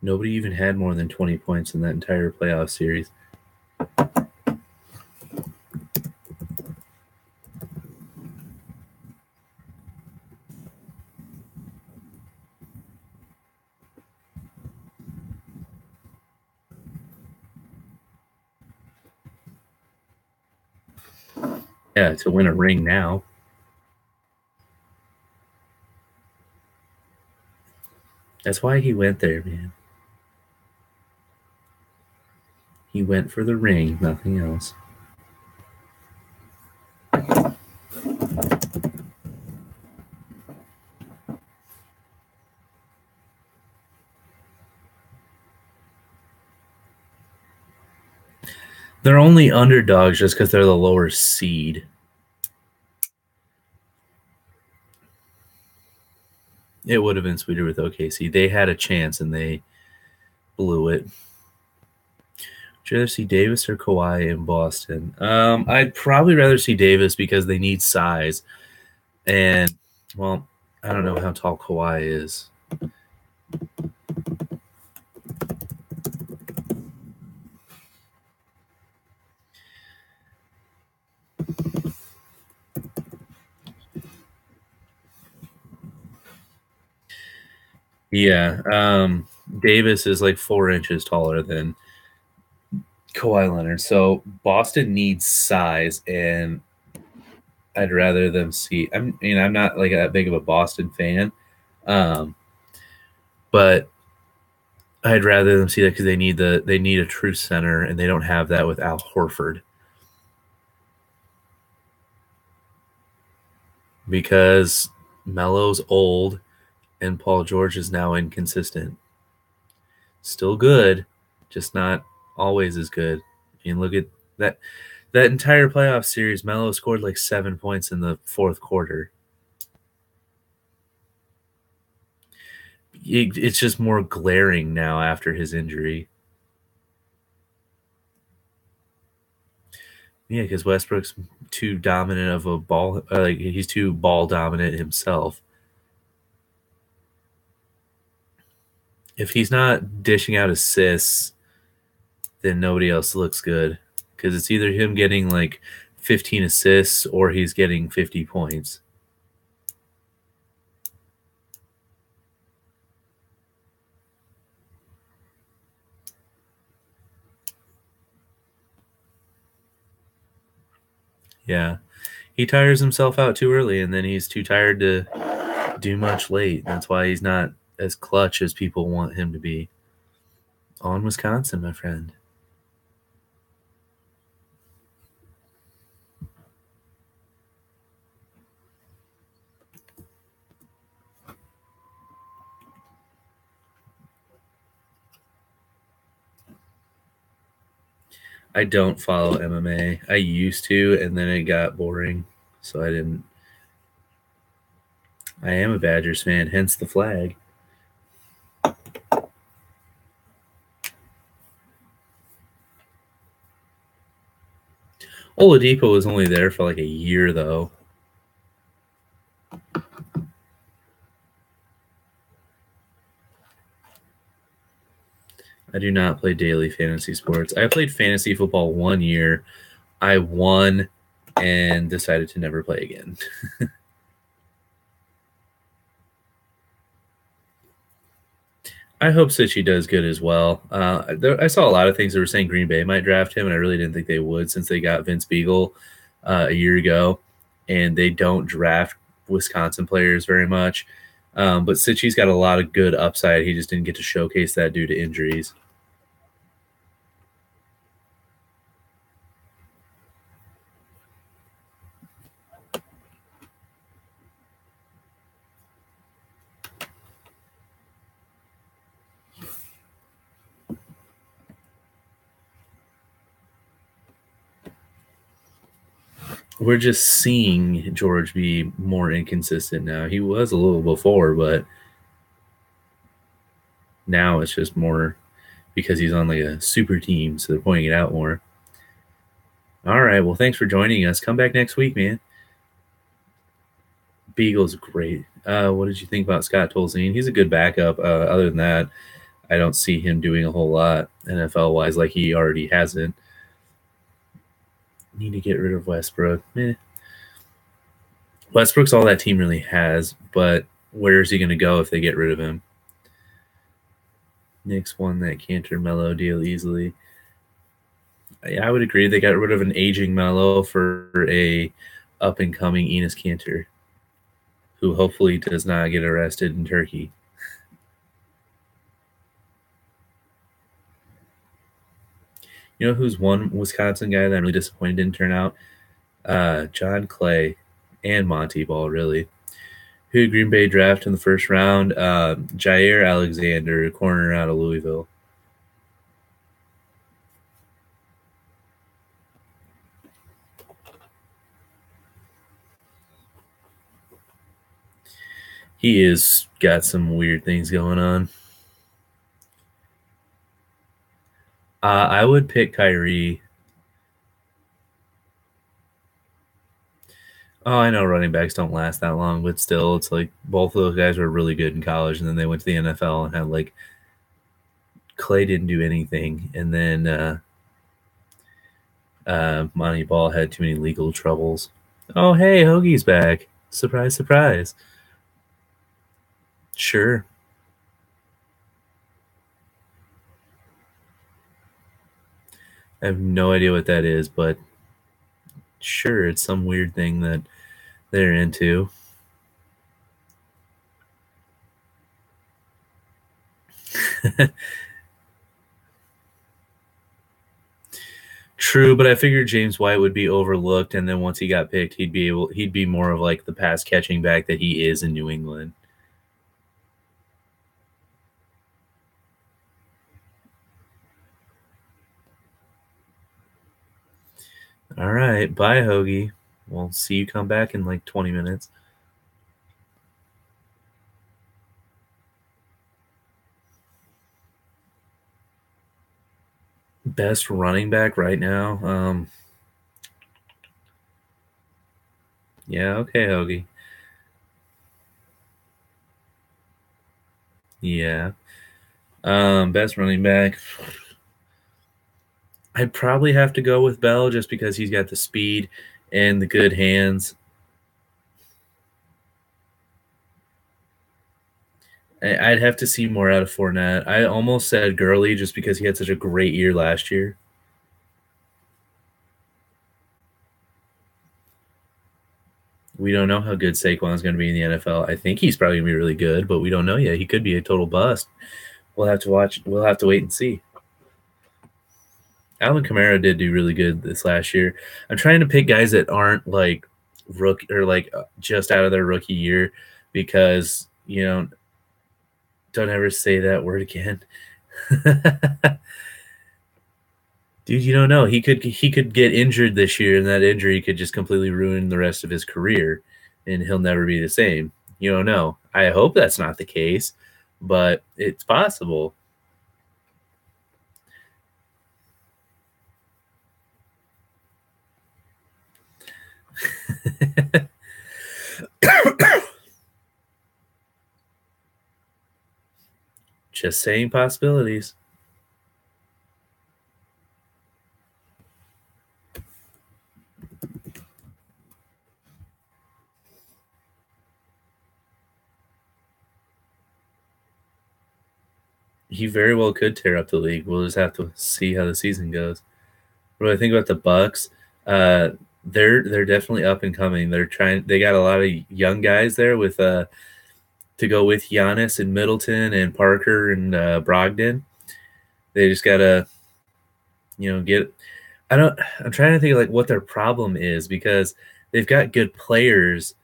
Nobody even had more than 20 points in that entire playoff series. Yeah, to win a ring now. That's why he went there, man. He went for the ring, nothing else. They're only underdogs just because they're the lower seed. It would have been sweeter with OKC. They had a chance and they blew it. Would you rather see Davis or Kawhi in Boston? I'd probably rather see Davis because they need size. And, well, I don't know how tall Kawhi is. Yeah, Davis is like 4 inches taller than Kawhi Leonard. So Boston needs size, and I'd rather them see. I'm not like that big of a Boston fan, but I'd rather them see that because they need a true center, and they don't have that with Al Horford because Melo's old and Paul George is now inconsistent. Still good, just not always as good. Look at that entire playoff series. Melo scored like 7 points in the fourth quarter. It's just more glaring now after his injury. Yeah, because Westbrook's too dominant of a ball. Like he's too ball dominant himself. If he's not dishing out assists, then nobody else looks good. Because it's either him getting like 15 assists or he's getting 50 points. Yeah. He tires himself out too early, and then he's too tired to do much late. That's why he's not as clutch as people want him to be. On Wisconsin, my friend. I don't follow MMA. I used to, and then it got boring, so I didn't. I am a Badgers fan, hence the flag. Oladipo was only there for like a year, though. I do not play daily fantasy sports. I played fantasy football 1 year. I won and decided to never play again. I hope Sitchy does good as well. I saw a lot of things that were saying Green Bay might draft him, and I really didn't think they would since they got Vince Beagle a year ago, and they don't draft Wisconsin players very much. But Sitchy's got a lot of good upside. He just didn't get to showcase that due to injuries. We're just seeing George be more inconsistent now. He was a little before, but now it's just more because he's on like a super team, so they're pointing it out more. All right. Well, thanks for joining us. Come back next week, man. Beagle's great. What did you think about Scott Tolzien? He's a good backup. Other than that, I don't see him doing a whole lot NFL wise, like he already hasn't. Need to get rid of Westbrook. Westbrook's all that team really has, but where is he going to go if they get rid of him? Knicks won that Cantor Melo deal easily. I would agree. They got rid of an aging Melo for a up and coming Enes Cantor, who hopefully does not get arrested in Turkey. You know who's one Wisconsin guy that I'm really disappointed didn't turn out? John Clay and Monty Ball, really. Who Green Bay draft in the first round? Jair Alexander, corner out of Louisville. He is got some weird things going on. I would pick Kyrie. Oh, I know running backs don't last that long, but still, it's like both of those guys were really good in college, and then they went to the NFL and had like Clay didn't do anything, and then Monty Ball had too many legal troubles. Oh, hey, Hoagie's back! Surprise, surprise. Sure, I have no idea what that is, but sure, it's some weird thing that they're into. True, but I figured James White would be overlooked, and then once he got picked, he'd be more of like the pass catching back that he is in New England. All right, bye, Hoagie. We'll see you come back in like 20 minutes. Best running back right now. Yeah, okay, Hoagie. Yeah. Best running back. I'd probably have to go with Bell just because he's got the speed and the good hands. I'd have to see more out of Fournette. I almost said Gurley just because he had such a great year last year. We don't know how good Saquon's going to be in the NFL. I think he's probably going to be really good, but we don't know yet. He could be a total bust. We'll have to watch. We'll have to wait and see. Alvin Kamara did do really good this last year. I'm trying to pick guys that aren't like rookie or like just out of their rookie year because don't ever say that word again. Dude, you don't know. He could get injured this year, and that injury could just completely ruin the rest of his career, and he'll never be the same. You don't know. I hope that's not the case, but it's possible. Just saying possibilities. He very well could tear up the league. We'll just have to see how the season goes. What do I think about the Bucks? Uh, they're definitely up and coming. They're trying. They got a lot of young guys there with to go with Giannis and Middleton and Parker and Brogdon. They just gotta get. I don't. I'm trying to think of like what their problem is because they've got good players.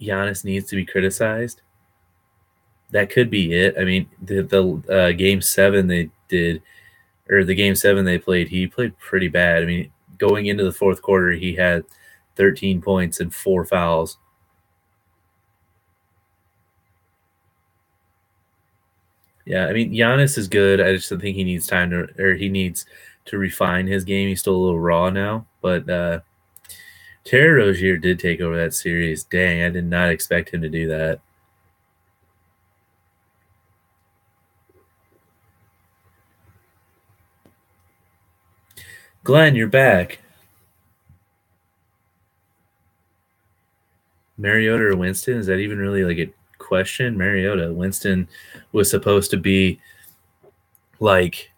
Giannis needs to be criticized. That could be it. I mean, the game seven they did, or the game seven they played, he played pretty bad. I mean, going into the fourth quarter, he had 13 points and 4 fouls. Yeah, I mean, Giannis is good. I just don't think he needs time to, or he needs to refine his game. He's still a little raw now, but Terry Rozier did take over that series. Dang, I did not expect him to do that. Glenn, you're back. Mariota or Winston? Is that even really like a question? Mariota. Winston was supposed to be like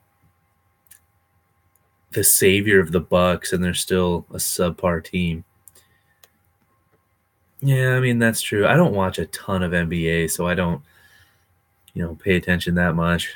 the savior of the Bucks, and they're still a subpar team. Yeah, I mean that's true. I don't watch a ton of NBA, so I don't, pay attention that much.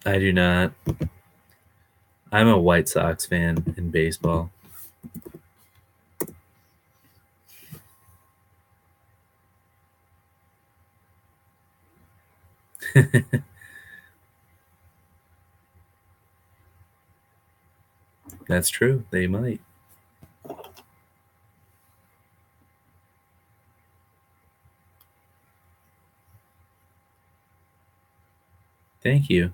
I do not. I'm a White Sox fan in baseball. That's true. They might. Thank you.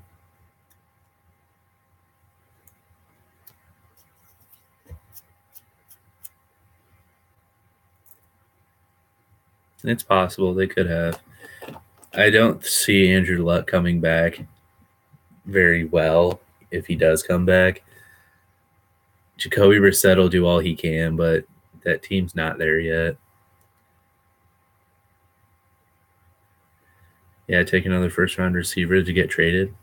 It's possible they could have. I don't see Andrew Luck coming back very well if he does come back. Jacoby Brissett will do all he can, but that team's not there yet. Yeah, take another first round receiver to get traded.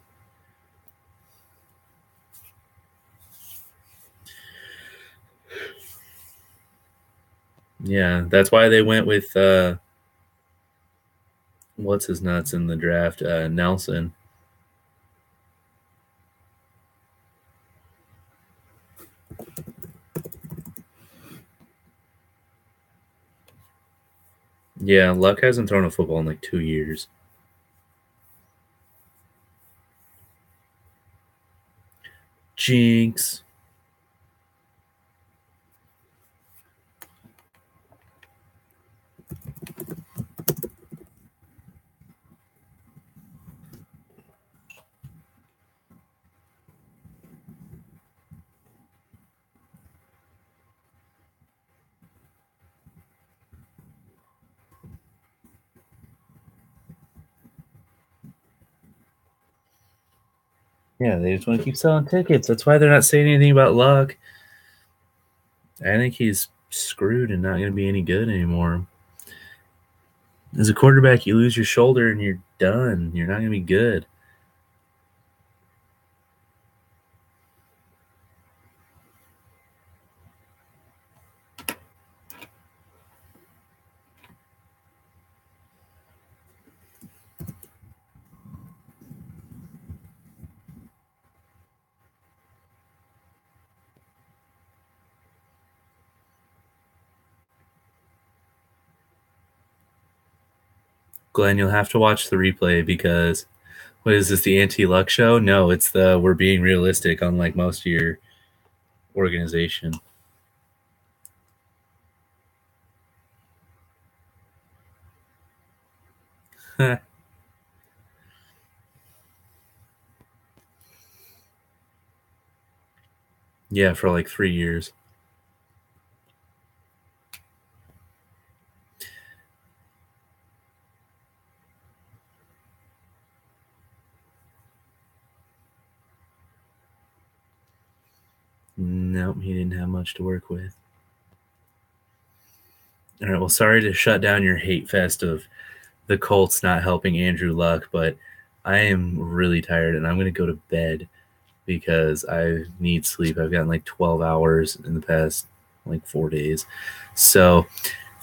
Yeah, that's why they went with what's his nuts in the draft, Nelson. Yeah, Luck hasn't thrown a football in like 2 years. Jinx. Yeah, they just want to keep selling tickets. That's why they're not saying anything about Luck. I think he's screwed and not going to be any good anymore. As a quarterback, you lose your shoulder and you're done. You're not going to be good. Glenn, you'll have to watch the replay because what is this, the anti-Luck show? No, it's the we're being realistic, unlike most of your organization. Yeah, for like 3 years. Nope, he didn't have much to work with. All right, well, sorry to shut down your hate fest of the Colts not helping Andrew Luck, but I am really tired and I'm going to go to bed because I need sleep. I've gotten like 12 hours in the past like 4 days. So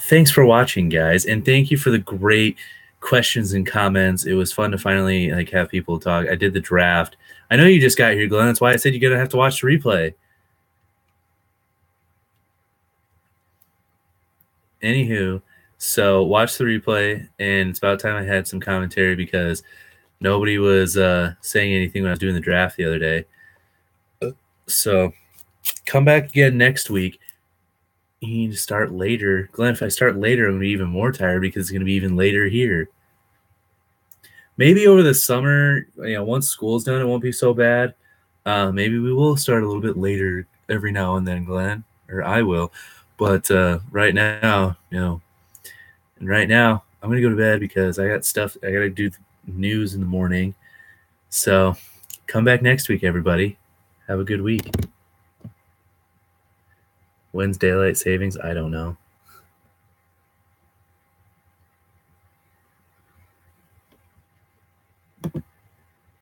thanks for watching, guys, and thank you for the great questions and comments. It was fun to finally like have people talk. I did the draft. I know you just got here, Glenn. That's why I said you're going to have to watch the replay. Anywho, so watch the replay, and it's about time I had some commentary because nobody was saying anything when I was doing the draft the other day. So come back again next week. You need to start later. Glenn, if I start later, I'm going to be even more tired because it's going to be even later here. Maybe over the summer, once school's done, it won't be so bad. Maybe we will start a little bit later every now and then, Glenn, or I will. But right now, and right now, I'm going to go to bed because I got stuff. I got to do news in the morning. So come back next week, everybody. Have a good week. When's daylight savings? I don't know.